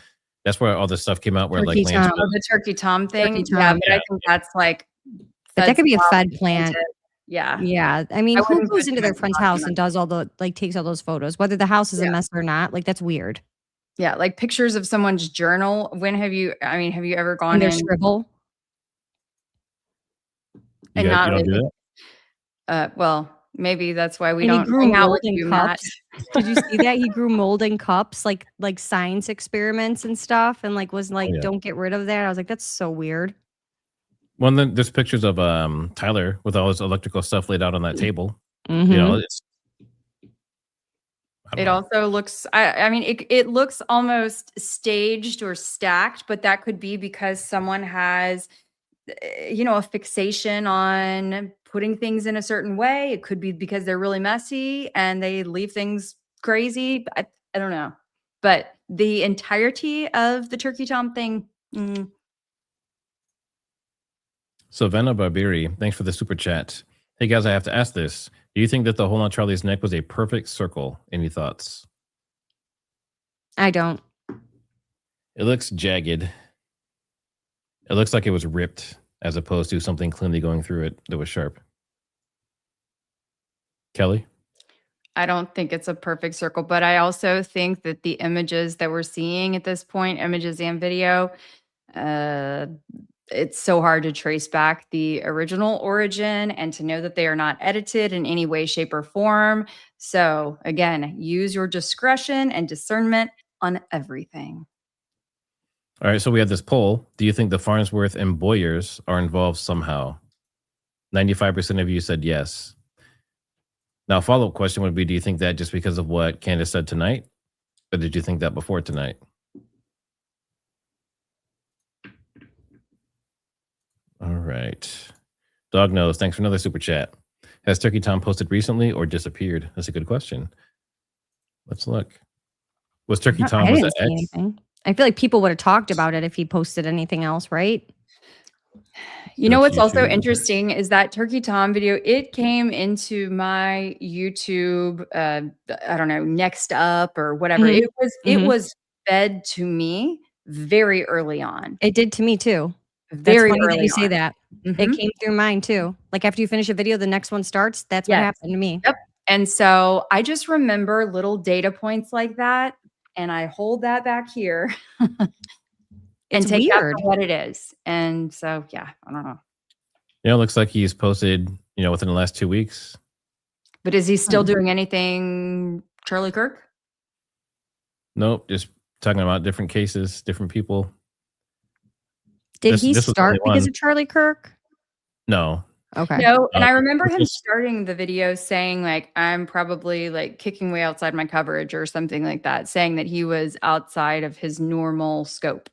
Speaker 1: That's where all this stuff came out. Where
Speaker 2: Turkey
Speaker 1: like Lance,
Speaker 4: the Turkey Tom thing.
Speaker 2: Turkey Tom.
Speaker 4: Yeah, but I think that's like
Speaker 2: but that could be a Fed plant.
Speaker 4: Yeah.
Speaker 2: Yeah. I mean, who goes into their friend's house and does takes all those photos, whether the house is a mess or not? Like, that's weird.
Speaker 4: Yeah. Like pictures of someone's journal. Have you ever gone
Speaker 2: in their
Speaker 4: in
Speaker 2: scribble?
Speaker 4: And not really. Well, maybe that's why we don't hang out with you, Matt.
Speaker 2: Did you see that? He grew mold in cups, like science experiments and stuff, and don't get rid of that. I was like, that's so weird.
Speaker 1: Well, then there's pictures of Tyler with all his electrical stuff laid out on that table.
Speaker 2: Mm-hmm.
Speaker 4: It also looks, it looks almost staged or stacked, but that could be because someone has, a fixation on putting things in a certain way. It could be because they're really messy and they leave things crazy. I don't know. But the entirety of the Turkey Tom thing.
Speaker 1: Savannah Barbiri, thanks for the super chat. Hey guys, I have to ask this. Do you think that the hole on Charlie's neck was a perfect circle? Any thoughts?
Speaker 2: I don't.
Speaker 1: It looks jagged. It looks like it was ripped as opposed to something cleanly going through it that was sharp. Kelly?
Speaker 4: I don't think it's a perfect circle, but I also think that the images that we're seeing at this point, images and video, it's so hard to trace back the original origin and to know that they are not edited in any way, shape, or form. So again, use your discretion and discernment on everything.
Speaker 1: All right, so we have this poll. Do you think the Farnsworth and Boyers are involved somehow? 95% of you said yes. Now, a follow-up question would be, do you think that just because of what Candace said tonight? Or did you think that before tonight? All right. Dog knows. Thanks for another super chat. Has Turkey Tom posted recently or disappeared? That's a good question. Let's look. Was Turkey Tom
Speaker 2: I
Speaker 1: was
Speaker 2: didn't
Speaker 1: that
Speaker 2: see
Speaker 1: X?
Speaker 2: anything. I feel like people would have talked about it if he posted anything else, right?
Speaker 4: You know what's also
Speaker 1: YouTube.
Speaker 4: interesting is that Turkey Tom video, it came into my YouTube, I don't know, next up or whatever.
Speaker 2: Mhm.
Speaker 4: It was fed to me very early on.
Speaker 2: It did to me too. That's
Speaker 4: Very
Speaker 2: funny that
Speaker 4: early
Speaker 2: you say
Speaker 4: on.
Speaker 2: that. It
Speaker 4: Mhm.
Speaker 2: came through mine too. Like after you finish a video, the next one starts. That's what
Speaker 4: Yes.
Speaker 2: happened to me.
Speaker 4: Yep. And so I just remember little data points like that, and I hold that back here and
Speaker 2: It's
Speaker 4: take that
Speaker 2: weird.
Speaker 4: for what it is. And so, yeah, I don't know.
Speaker 1: You know, it looks like he's posted, within the last 2 weeks.
Speaker 4: But is he still
Speaker 2: Hmm.
Speaker 4: doing anything, Charlie Kirk?
Speaker 1: Nope, just talking about different cases, different people.
Speaker 2: Did
Speaker 1: This
Speaker 2: he
Speaker 1: was the
Speaker 2: start
Speaker 1: only
Speaker 2: because
Speaker 1: one.
Speaker 2: of Charlie Kirk?
Speaker 1: No.
Speaker 2: Okay.
Speaker 4: No, and I remember
Speaker 1: this
Speaker 4: him
Speaker 1: was-
Speaker 4: starting the video saying like, I'm probably like kicking way outside my coverage or something like that, saying that he was outside of his normal scope.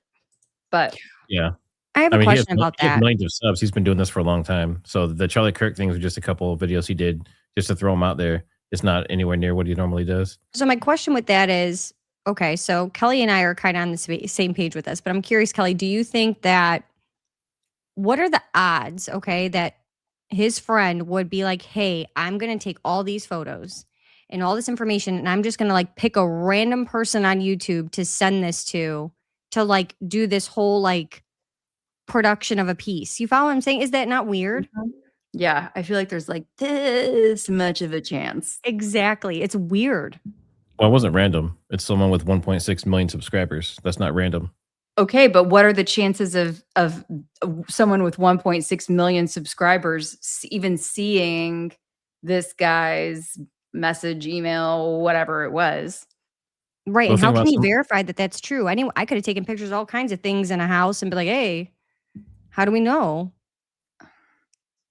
Speaker 4: But
Speaker 1: Yeah.
Speaker 2: I have a
Speaker 1: he has,
Speaker 2: question about
Speaker 1: he has
Speaker 2: that.
Speaker 1: millions of subs. He's been doing this for a long time. So the Charlie Kirk things were just a couple of videos he did just to throw him out there. It's not anywhere near what he normally does.
Speaker 2: So my question with that is, okay, so Kelly and I are kind of on the same page with this, but I'm curious, Kelly, do you think that what are the odds, okay, that his friend would be like, hey, I'm going to take all these photos and all this information and I'm just going to like pick a random person on YouTube to send this to like do this whole like production of a piece. You follow what I'm saying? Is that not weird?
Speaker 4: yeah, I feel like there's like this much of a chance.
Speaker 2: Exactly. It's weird.
Speaker 1: Well, it wasn't random. It's someone with 1.6 million subscribers. That's not random.
Speaker 4: Okay, but what are the chances of someone with 1.6 million subscribers even seeing this guy's message, email, whatever it was?
Speaker 2: Right.
Speaker 1: Well,
Speaker 2: And
Speaker 1: think
Speaker 2: how
Speaker 1: about
Speaker 2: can he
Speaker 1: some-
Speaker 2: verify that that's true? I could have taken pictures of all kinds of things in a house and be like, hey, how do we know?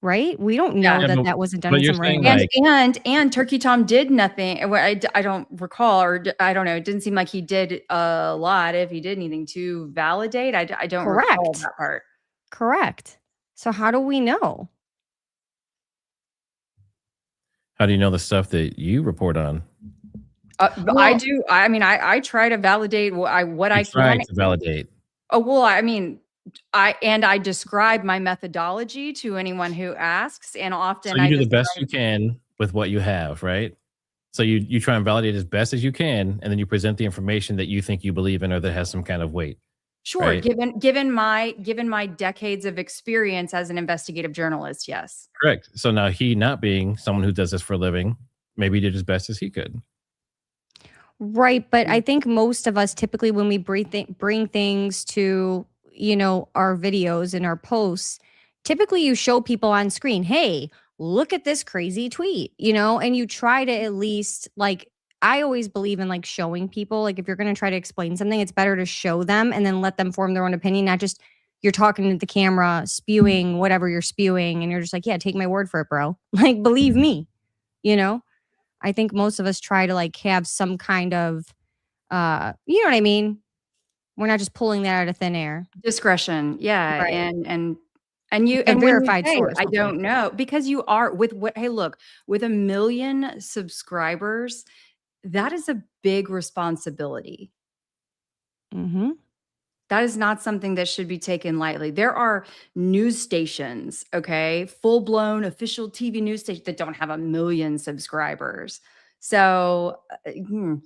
Speaker 2: Right? We don't know
Speaker 4: Yeah,
Speaker 2: that that wasn't done
Speaker 1: but
Speaker 2: in
Speaker 1: you're
Speaker 2: some
Speaker 1: saying,
Speaker 2: random.
Speaker 1: like-
Speaker 4: And Turkey Tom did nothing. Well, I don't recall, or I don't know. It didn't seem like he did a lot. If he did anything to validate, I don't recall
Speaker 2: Correct.
Speaker 4: that part.
Speaker 2: Correct. So how do we know?
Speaker 1: How do you know the stuff that you report on?
Speaker 4: But I
Speaker 2: Well-
Speaker 4: do. I mean, I try to validate what I
Speaker 1: You
Speaker 4: can.
Speaker 1: try to validate.
Speaker 4: Oh well, I mean, I describe my methodology to anyone who asks, and often
Speaker 1: So you
Speaker 4: I
Speaker 1: do the best
Speaker 4: describe-
Speaker 1: you can with what you have, right? So you try and validate as best as you can, and then you present the information that you think you believe in or that has some kind of weight.
Speaker 4: Sure,
Speaker 1: right?
Speaker 4: given my decades of experience as an investigative journalist, yes.
Speaker 1: Correct. So now he not being someone who does this for a living, maybe he did as best as he could.
Speaker 2: Right. But I think most of us typically when we bring things to, our videos and our posts, typically you show people on screen, hey, look at this crazy tweet, and you try to at least like, I always believe in like showing people, like if you're going to try to explain something, it's better to show them and then let them form their own opinion, not just you're talking to the camera, spewing whatever you're spewing. And you're just like, yeah, take my word for it, bro. Like, believe me, I think most of us try to like have some kind of, you know what I mean? We're not just pulling that out of thin air.
Speaker 4: Discretion, yeah,
Speaker 2: Right.
Speaker 4: and you
Speaker 2: The
Speaker 4: and when you
Speaker 2: verified
Speaker 4: say,
Speaker 2: source,
Speaker 4: I
Speaker 2: hopefully.
Speaker 4: don't know, because you are with what? Hey, look, with 1 million subscribers, that is a big responsibility.
Speaker 2: Mm-hmm.
Speaker 4: That is not something that should be taken lightly. There are news stations, okay, full-blown official TV news stations that don't have 1 million subscribers. So,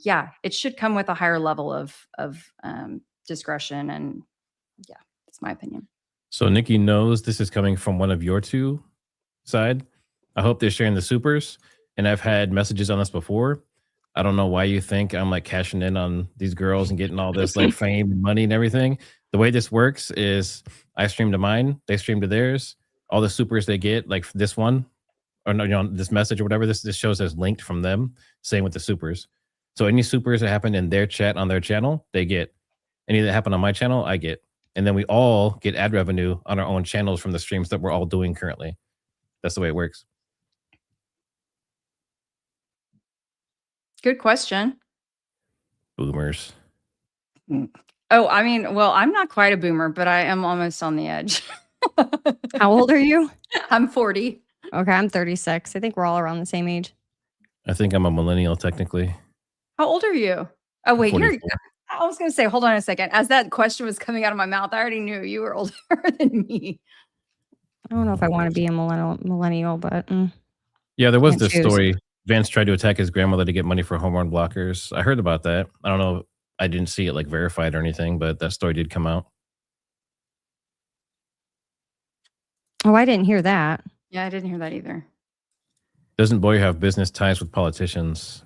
Speaker 4: yeah, it should come with a higher level of discretion, and yeah, that's my opinion.
Speaker 1: So Nikki knows this is coming from one of your two side. I hope they're sharing the supers. And I've had messages on this before. I don't know why you think I'm like cashing in on these girls and getting all this like fame and money and everything. The way this works is I stream to mine, they stream to theirs. All the supers they get, like this one, or no, this message or whatever, this shows as linked from them. Same with the supers. So any supers that happen in their chat on their channel, they get. Any that happen on my channel, I get. And then we all get ad revenue on our own channels from the streams that we're all doing currently. That's the way it works.
Speaker 4: Good question.
Speaker 1: Boomers.
Speaker 4: Oh, I mean, well, I'm not quite a boomer, but I am almost on the edge.
Speaker 2: How old are you?
Speaker 4: I'm 40.
Speaker 2: Okay, I'm 36. I think we're all around the same age.
Speaker 1: I think I'm a millennial technically.
Speaker 4: How old are you? Oh, wait, you're.
Speaker 1: 44.
Speaker 4: I was going to say, hold on a second. As that question was coming out of my mouth, I already knew you were older than me.
Speaker 2: I don't know if I want to be a millennial, but
Speaker 1: Yeah, there was
Speaker 2: Can't
Speaker 1: this
Speaker 2: choose.
Speaker 1: story. Vance tried to attack his grandmother to get money for hormone blockers. I heard about that. I don't know. I didn't see it like verified or anything, but that story did come out.
Speaker 2: oh, I didn't hear that.
Speaker 4: Yeah, I didn't hear that either.
Speaker 1: Doesn't Boyer have business ties with politicians?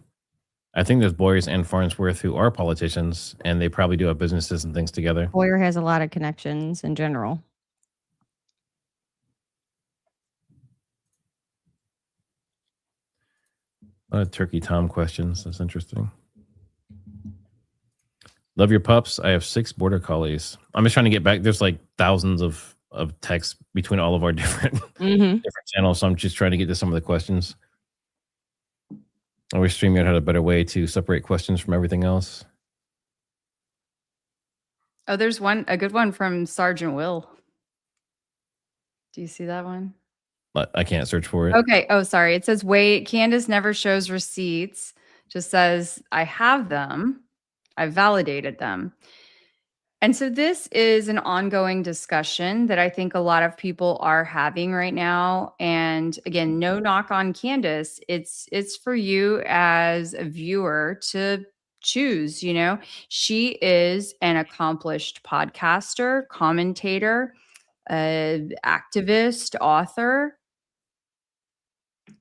Speaker 1: I think there's Boyers and Farnsworth who are politicians, and they probably do have businesses and things together.
Speaker 2: Boyer has a lot of connections in general.
Speaker 1: A lot of Turkey Tom questions. That's interesting. Love your pups. I have 6 border collies. I'm just trying to get back. There's like thousands of texts between all of our different different channels. So I'm just trying to get to some of the questions. I wish StreamYard had a better way to separate questions from everything else.
Speaker 4: Oh, there's a good one from Sergeant Will. Do you see that one?
Speaker 1: But I can't search for it.
Speaker 4: Okay. Oh, sorry. It says, wait, Candace never shows receipts. Just says, I have them. I validated them. And so this is an ongoing discussion that I think a lot of people are having right now. And again, no knock on Candace. It's for you as a viewer to choose, you know. She is an accomplished podcaster, commentator, activist, author.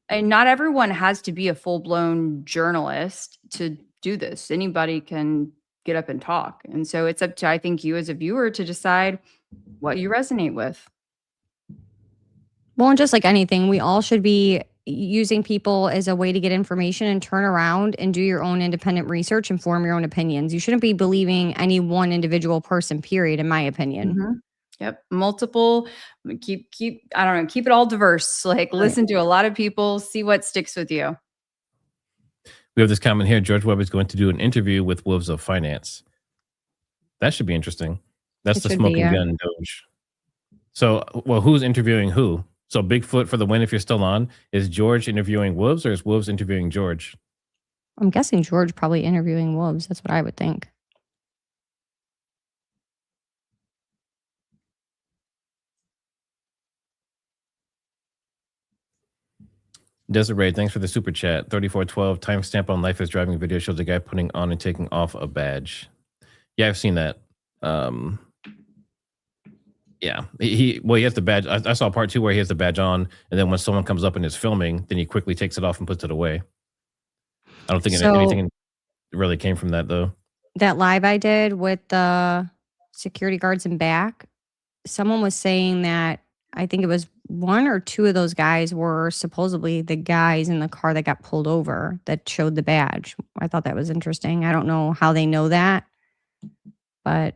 Speaker 4: And not everyone has to be a full-blown journalist to do this. Anybody can get up and talk. And so it's up to, I think, you as a viewer to decide what you resonate with.
Speaker 2: Well, and just like anything, we all should be using people as a way to get information and turn around and do your own independent research and form your own opinions. You shouldn't be believing any one individual person, period, in my opinion.
Speaker 4: Mm-hmm. Yep. Multiple, keep, I don't know, keep it all diverse. Like listen to a lot of people, see what sticks with you.
Speaker 1: We have this comment here. George Webb is going to do an interview with Wolves of Finance. That should be interesting. That's the smoking gun Doge. So, well, who's interviewing who? So Bigfoot for the win if you're still on. Is George interviewing Wolves or is Wolves interviewing George?
Speaker 2: I'm guessing George probably interviewing Wolves. That's what I would think.
Speaker 1: Desiree, thanks for the super chat. 3412 timestamp on Life is Driving video shows a guy putting on and taking off a badge. Yeah, I've seen that. Yeah, he has the badge. I saw part 2 where he has the badge on, and then when someone comes up and is filming, then he quickly takes it off and puts it away. I don't think anything really came from that though.
Speaker 2: That live I did with the security guards in back, someone was saying that I think it was 1 or 2 of those guys were supposedly the guys in the car that got pulled over that showed the badge. I thought that was interesting. I don't know how they know that, but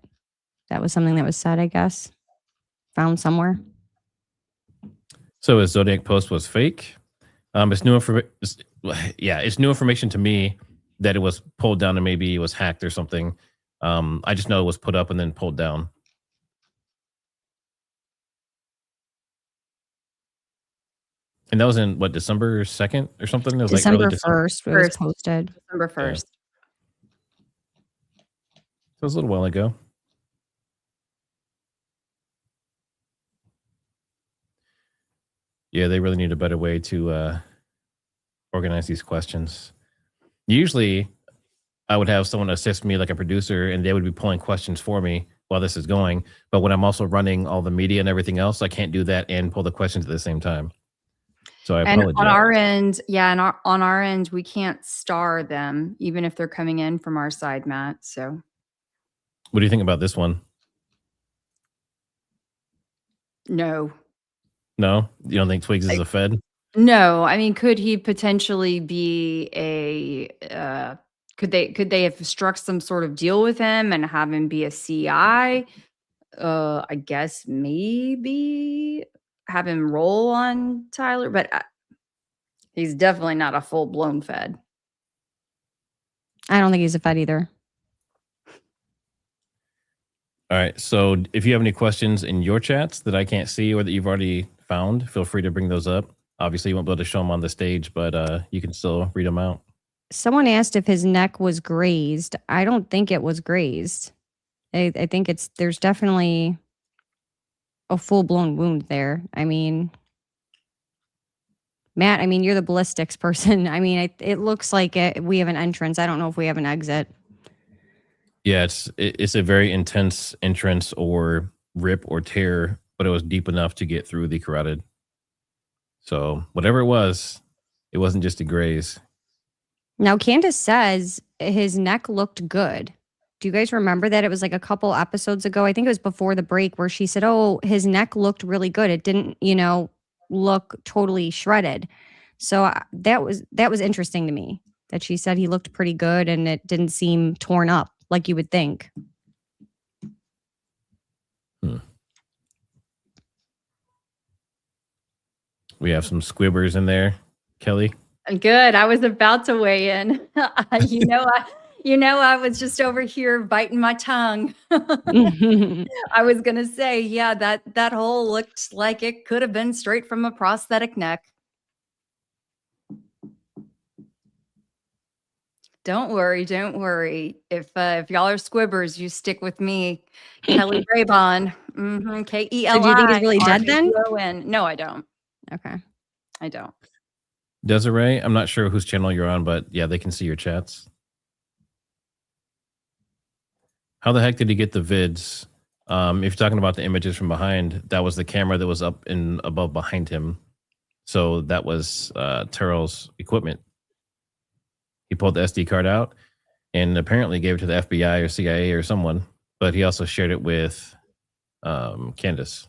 Speaker 2: that was something that was said, I guess. Found somewhere.
Speaker 1: So his Zodiac post was fake. It's new information. Yeah, it's new information to me that it was pulled down and maybe it was hacked or something. I just know it was put up and then pulled down. And that was in what, December 2nd or something? It was
Speaker 2: December
Speaker 1: like early
Speaker 2: 1st. It was posted.
Speaker 4: December 1st.
Speaker 1: So it was a little while ago. Yeah, they really need a better way to organize these questions. Usually, I would have someone assist me, like a producer, and they would be pulling questions for me while this is going. But when I'm also running all the media and everything else, I can't do that and pull the questions at the same time. So I apologize.
Speaker 4: On our end, on our end, we can't star them, even if they're coming in from our side, Matt. So
Speaker 1: what do you think about this one?
Speaker 4: No.
Speaker 1: No? You don't think Twigs is a Fed?
Speaker 4: No. I mean, could he potentially be a could they have struck some sort of deal with him and have him be a CI? I guess maybe have him roll on Tyler, but he's definitely not a full-blown Fed.
Speaker 2: I don't think he's a Fed either.
Speaker 1: All right. So if you have any questions in your chats that I can't see or that you've already found, feel free to bring those up. Obviously, you won't be able to show them on the stage, but you can still read them out.
Speaker 2: Someone asked if his neck was grazed. I don't think it was grazed. I think there's definitely a full-blown wound there. I mean, Matt, I mean, you're the ballistics person. I mean, it looks like we have an entrance. I don't know if we have an exit.
Speaker 1: Yeah, it's a very intense entrance or rip or tear, but it was deep enough to get through the carotid. So whatever it wasn't just a graze.
Speaker 2: Now, Candace says his neck looked good. Do you guys remember that? It was like a couple episodes ago. I think it was before the break where she said, oh, his neck looked really good. It didn't, look totally shredded. So that was interesting to me that she said he looked pretty good and it didn't seem torn up like you would think.
Speaker 1: We have some squibbers in there, Kelly.
Speaker 4: Good. I was about to weigh in. I was just over here biting my tongue. I was going to say, yeah, that hole looked like it could have been straight from a prosthetic neck. Don't worry. If y'all are squibbers, you stick with me. Keli Rabon. Keli.
Speaker 2: So do you think he's really dead then?
Speaker 4: No, I don't.
Speaker 2: Okay.
Speaker 4: I don't.
Speaker 1: Desiree, I'm not sure whose channel you're on, but yeah, they can see your chats. How the heck did he get the vids? If you're talking about the images from behind, that was the camera that was up and above behind him. So that was Terrell's equipment. He pulled the SD card out and apparently gave it to the FBI or CIA or someone, but he also shared it with Candace.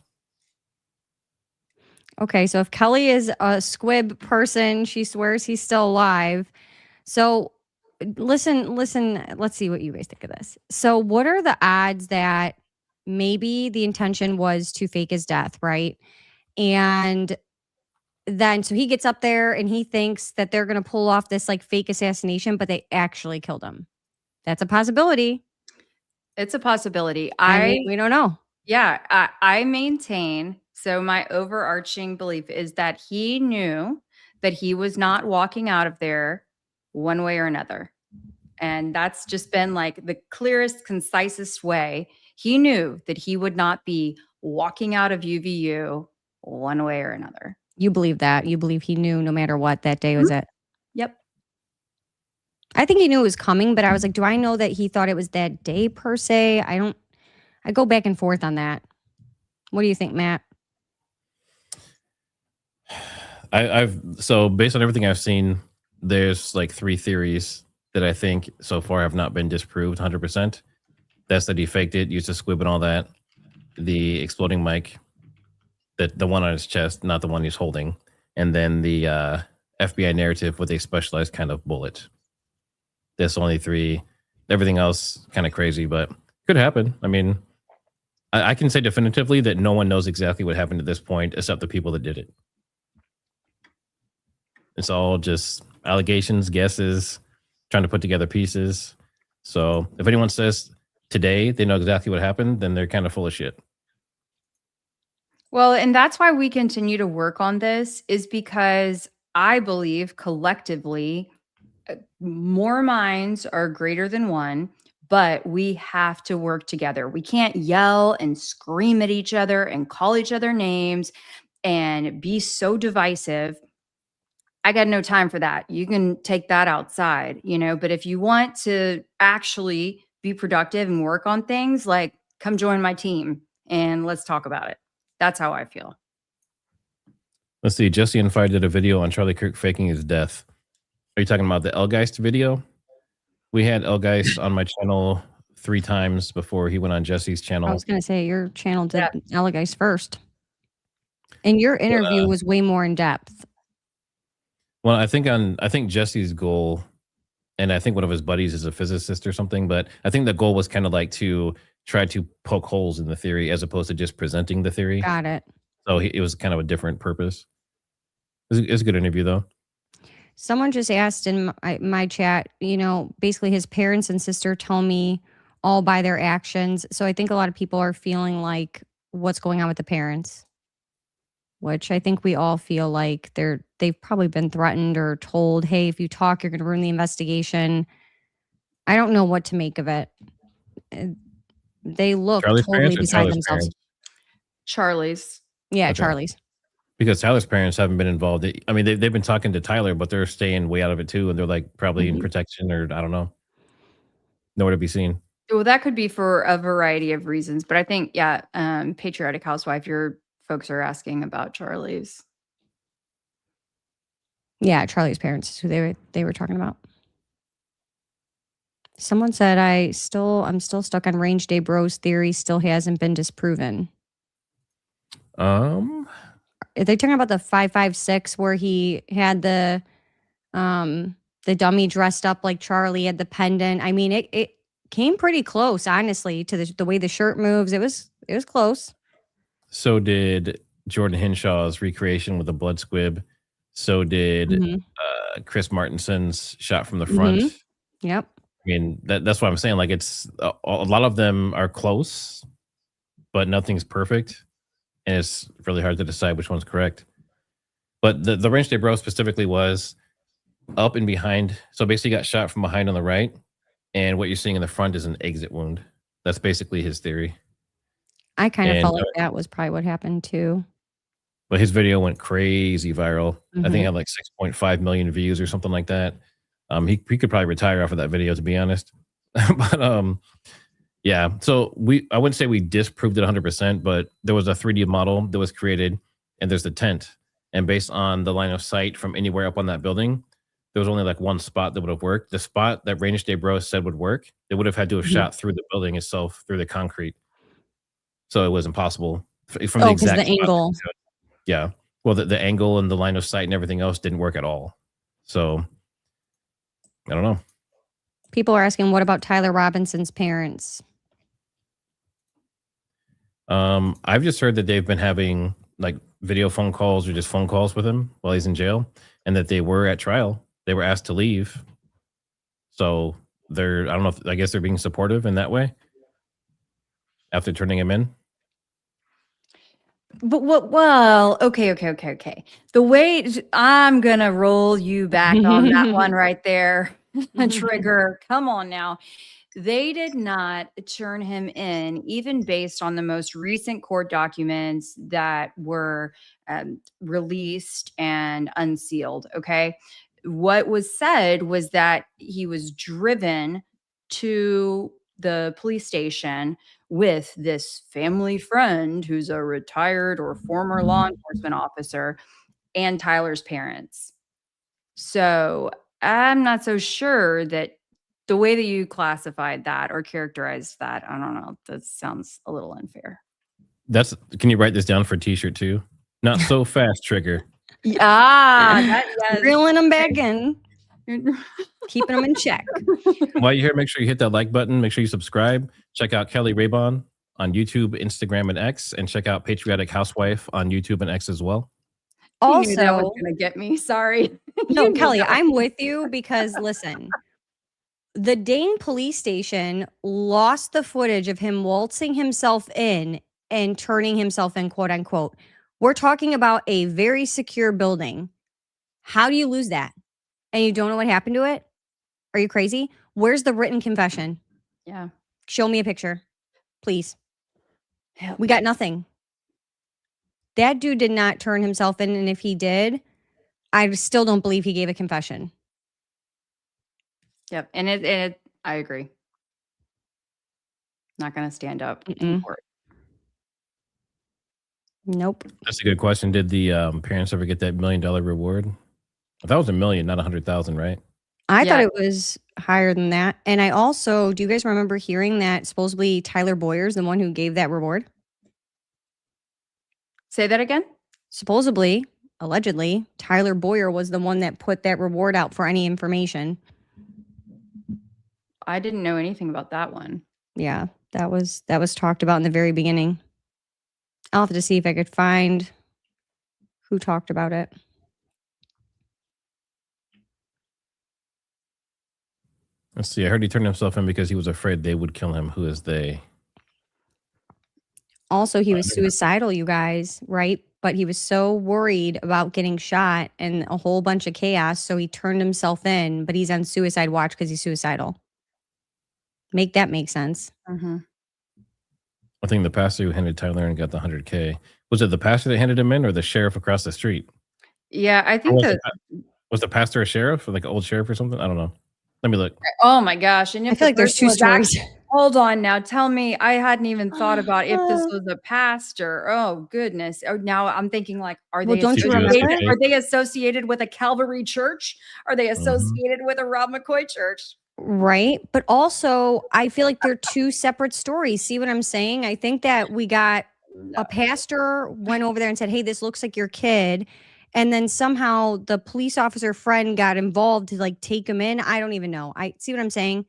Speaker 2: Okay, so if Kelly is a squib person, she swears he's still alive. So listen, let's see what you guys think of this. So what are the odds that maybe the intention was to fake his death, right? And then so he gets up there and he thinks that they're going to pull off this like fake assassination, but they actually killed him. That's a possibility.
Speaker 4: It's a possibility.
Speaker 2: We don't know.
Speaker 4: Yeah, I maintain. So my overarching belief is that he knew that he was not walking out of there one way or another. And that's just been like the clearest, concisest way. He knew that he would not be walking out of UVU one way or another.
Speaker 2: You believe that? You believe he knew no matter what that day was it?
Speaker 4: Yep.
Speaker 2: I think he knew it was coming, but I was like, do I know that he thought it was that day per se? I go back and forth on that. What do you think, Matt?
Speaker 1: So based on everything I've seen, there's like 3 theories that I think so far have not been disproved 100%. That's that he faked it, used a squib and all that. The exploding mic, the one on his chest, not the one he's holding. And then the FBI narrative with a specialized kind of bullet. That's only 3. Everything else kind of crazy, but could happen. I mean, I can say definitively that no one knows exactly what happened at this point except the people that did it. It's all just allegations, guesses, trying to put together pieces. So if anyone says today they know exactly what happened, then they're kind of full of shit.
Speaker 4: Well, and that's why we continue to work on this, is because I believe collectively more minds are greater than one, but we have to work together. We can't yell and scream at each other and call each other names and be so divisive. I got no time for that. You can take that outside, but if you want to actually be productive and work on things, like come join my team and let's talk about it. That's how I feel.
Speaker 1: Let's see. Jesse and Fire did a video on Charlie Kirk faking his death. Are you talking about the Elgeist video? We had Elgeist on my channel 3 times before he went on Jesse's channel.
Speaker 2: I was going to say your channel did Elgeist first. And your interview was way more in depth.
Speaker 1: Well, I think Jesse's goal, and I think one of his buddies is a physicist or something, but I think the goal was kind of like to try to poke holes in the theory as opposed to just presenting the theory.
Speaker 2: Got it.
Speaker 1: So it was kind of a different purpose. It was a good interview, though.
Speaker 2: Someone just asked in my chat, basically his parents and sister tell me all by their actions. So I think a lot of people are feeling like what's going on with the parents, which I think we all feel like they've probably been threatened or told, hey, if you talk, you're going to ruin the investigation. I don't know what to make of it. They look
Speaker 1: Charlie's
Speaker 2: totally
Speaker 1: parents or
Speaker 2: beside
Speaker 1: Tyler's
Speaker 2: themselves.
Speaker 1: parents?
Speaker 4: Charlie's.
Speaker 2: Yeah,
Speaker 1: Okay.
Speaker 2: Charlie's.
Speaker 1: Because Tyler's parents haven't been involved. I mean, they've been talking to Tyler, but they're staying way out of it too, and they're like probably in protection or I don't know, nowhere to be seen.
Speaker 4: Well, that could be for a variety of reasons, but I think, yeah, Patriotic Housewife, your folks are asking about Charlie's.
Speaker 2: Yeah, Charlie's parents is who they were talking about. Someone said I'm still stuck on Range Day Bros theory still hasn't been disproven. Are they talking about the 556 where he had the dummy dressed up like Charlie, had the pendant? I mean, it came pretty close, honestly, to the way the shirt moves. It was close.
Speaker 1: So did Jordan Henshaw's recreation with the blood squib. So did Chris Martinson's shot from the front.
Speaker 2: Yep.
Speaker 1: I mean, that's what I'm saying. Like, it's a lot of them are close, but nothing's perfect, and it's really hard to decide which one's correct. But the Ranch Day Bro specifically was up and behind. So basically, got shot from behind on the right, and what you're seeing in the front is an exit wound. That's basically his theory.
Speaker 2: I kind of felt like that was probably what happened too.
Speaker 1: But his video went crazy viral. I think it had like 6.5 million views or something like that. He could probably retire off of that video, to be honest. But yeah. So I wouldn't say we disproved it 100%, but there was a 3D model that was created, and there's the tent. And based on the line of sight from anywhere up on that building, there was only like one spot that would have worked. The spot that Range Day Bros said would work, they would have had to have shot through the building itself, through the concrete. So it was impossible from the exact
Speaker 2: the angle.
Speaker 1: Yeah. Well, the angle and the line of sight and everything else didn't work at all. So I don't know.
Speaker 2: People are asking, what about Tyler Robinson's parents?
Speaker 1: I've just heard that they've been having like video phone calls or just phone calls with him while he's in jail, and that they were at trial. They were asked to leave. So I don't know I guess they're being supportive in that way after turning him in.
Speaker 4: But well, okay. The way I'm gonna roll you back on that one right there, Trigger. Come on now. They did not turn him in, even based on the most recent court documents that were released and unsealed. Okay. What was said was that he was driven to the police station with this family friend who's a retired or former law enforcement officer and Tyler's parents. So I'm not so sure that the way that you classified that or characterized that, I don't know, that sounds a little unfair.
Speaker 1: Can you write this down for a t-shirt too? Not so fast, Trigger.
Speaker 4: Yes.
Speaker 2: Reeling them back in. Keeping them in check.
Speaker 1: While you're here, make sure you hit that like button. Make sure you subscribe. Check out Keli Rabon on YouTube, Instagram, and X, and check out Patriotic Housewife on YouTube and X as well.
Speaker 4: Also, you knew that was gonna get me. Sorry.
Speaker 2: No, Kelly, I'm with you because listen, the Dane police station lost the footage of him waltzing himself in and turning himself in, quote unquote. We're talking about a very secure building. How do you lose that? And you don't know what happened to it? Are you crazy? Where's the written confession?
Speaker 4: Yeah.
Speaker 2: Show me a picture, please.
Speaker 4: Help.
Speaker 2: We got nothing. That dude did not turn himself in. And if he did, I still don't believe he gave a confession.
Speaker 4: Yep. And I agree. Not going to stand up in court.
Speaker 2: Nope.
Speaker 1: That's a good question. Did the parents ever get that $1 million reward? That was $1 million, not 100,000, right?
Speaker 2: I thought it was higher than that. And I also, do you guys remember hearing that supposedly Tyler Boyer's the one who gave that reward?
Speaker 4: Say that again?
Speaker 2: Supposedly, allegedly, Tyler Boyer was the one that put that reward out for any information.
Speaker 4: I didn't know anything about that one.
Speaker 2: Yeah, that was talked about in the very beginning. I'll have to see if I could find who talked about it.
Speaker 1: Let's see. I heard he turned himself in because he was afraid they would kill him. Who is they?
Speaker 2: Also, he was suicidal, you guys, right? But he was so worried about getting shot and a whole bunch of chaos, so he turned himself in, but he's on suicide watch because he's suicidal. Make that make sense.
Speaker 3: Mm-hmm.
Speaker 1: I think the pastor who handed Tyler and got the 100K. Was it the pastor that handed him in or the sheriff across the street?
Speaker 4: Yeah, I
Speaker 1: Or
Speaker 4: think that.
Speaker 1: was the pastor a sheriff or like an old sheriff or something? I don't know. Let me look.
Speaker 4: Oh my gosh! And
Speaker 2: I
Speaker 4: if
Speaker 2: feel
Speaker 4: the
Speaker 2: like there's
Speaker 4: person
Speaker 2: two
Speaker 4: was
Speaker 2: stories.
Speaker 4: hold on now. Tell me, I hadn't even thought about if this was a pastor. Oh goodness! Oh, now I'm thinking like, are
Speaker 2: Well,
Speaker 4: they
Speaker 2: don't you
Speaker 4: associated?
Speaker 2: remember?
Speaker 4: Are they associated with a Calvary church? Are they
Speaker 1: Mhm.
Speaker 4: associated with a Rob McCoy church?
Speaker 2: Right. But also, I feel like they're two separate stories. See what I'm saying? I think that we got a pastor went over there and said, hey, this looks like your kid. And then somehow the police officer friend got involved to like take him in. I don't even know. I see what I'm saying.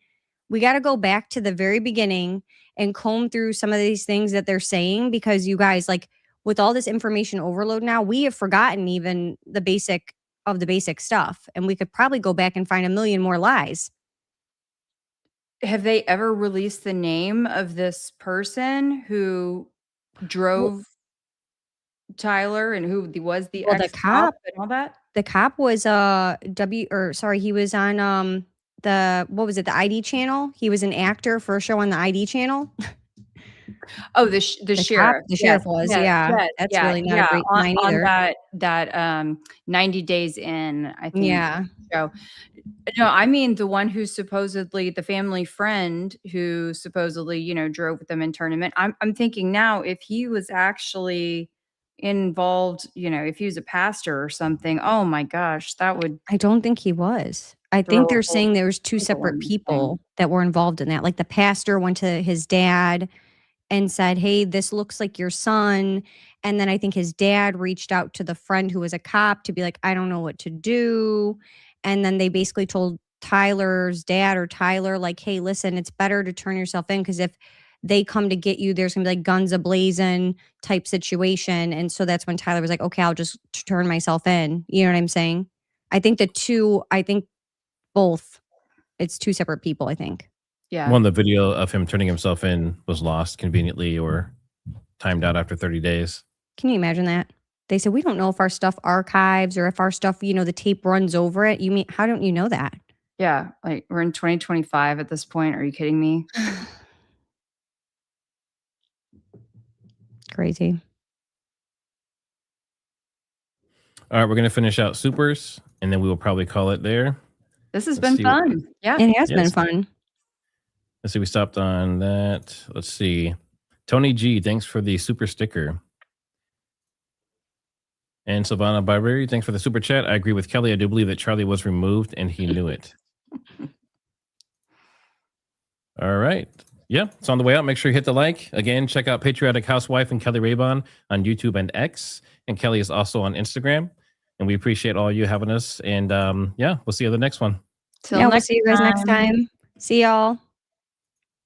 Speaker 2: We got to go back to the very beginning and comb through some of these things that they're saying because you guys, like, with all this information overload now, we have forgotten even the basic of the basic stuff. And we could probably go back and find a million more lies.
Speaker 4: Have they ever released the name of this person who drove Tyler and who was the
Speaker 2: Well, the
Speaker 4: ex-cop
Speaker 2: cop,
Speaker 4: and all that?
Speaker 2: the cop was he was on the what was it, the ID channel? He was an actor for a show on the ID channel.
Speaker 4: Oh, the sheriff.
Speaker 2: The sheriff was, yeah. That's really not a great line
Speaker 4: on
Speaker 2: either.
Speaker 4: that 90 Days In, I think.
Speaker 2: Yeah.
Speaker 4: Show. No, I mean the one who's supposedly the family friend who supposedly, drove with them in tournament. I'm thinking now if he was actually involved, if he was a pastor or something, oh my gosh, that would
Speaker 2: I don't think he was. I
Speaker 4: throw
Speaker 2: think
Speaker 4: a
Speaker 2: they're
Speaker 4: whole
Speaker 2: saying there was two
Speaker 4: wrinkle
Speaker 2: separate
Speaker 4: in the
Speaker 2: people
Speaker 4: thing.
Speaker 2: that were involved in that. Like the pastor went to his dad and said, hey, this looks like your son. And then I think his dad reached out to the friend who was a cop to be like, I don't know what to do. And then they basically told Tyler's dad or Tyler, like, hey, listen, it's better to turn yourself in because if they come to get you, there's gonna be like guns a-blazing type situation. And so that's when Tyler was like, okay, I'll just turn myself in. You know what I'm saying? I think both, it's two separate people, I think.
Speaker 4: Yeah.
Speaker 1: One, the video of him turning himself in was lost conveniently or timed out after 30 days.
Speaker 2: Can you imagine that? They said, we don't know if our stuff archives or if our stuff, the tape runs over it. You mean, how don't you know that?
Speaker 4: Yeah, like we're in 2025 at this point. Are you kidding me?
Speaker 2: Crazy.
Speaker 1: All right, we're going to finish out supers and then we will probably call it there.
Speaker 4: This has
Speaker 1: Let's
Speaker 4: been
Speaker 1: see what-
Speaker 4: fun. Yeah.
Speaker 2: It has been
Speaker 1: Yes.
Speaker 2: fun.
Speaker 1: Let's see. We stopped on that. Let's see. Tony G, thanks for the super sticker. And Savannah Barberi, thanks for the super chat. I agree with Kelly. I do believe that Charlei was removed and he knew it. All right. Yeah, it's on the way out. Make sure you hit the like. Again, check out Patriotic Housewife and Keli Rabon on YouTube and X. And Kelly is also on Instagram. And we appreciate all you having us. And we'll see you on the next one.
Speaker 4: Till
Speaker 2: We'll
Speaker 4: next
Speaker 2: see you guys next time. See y'all.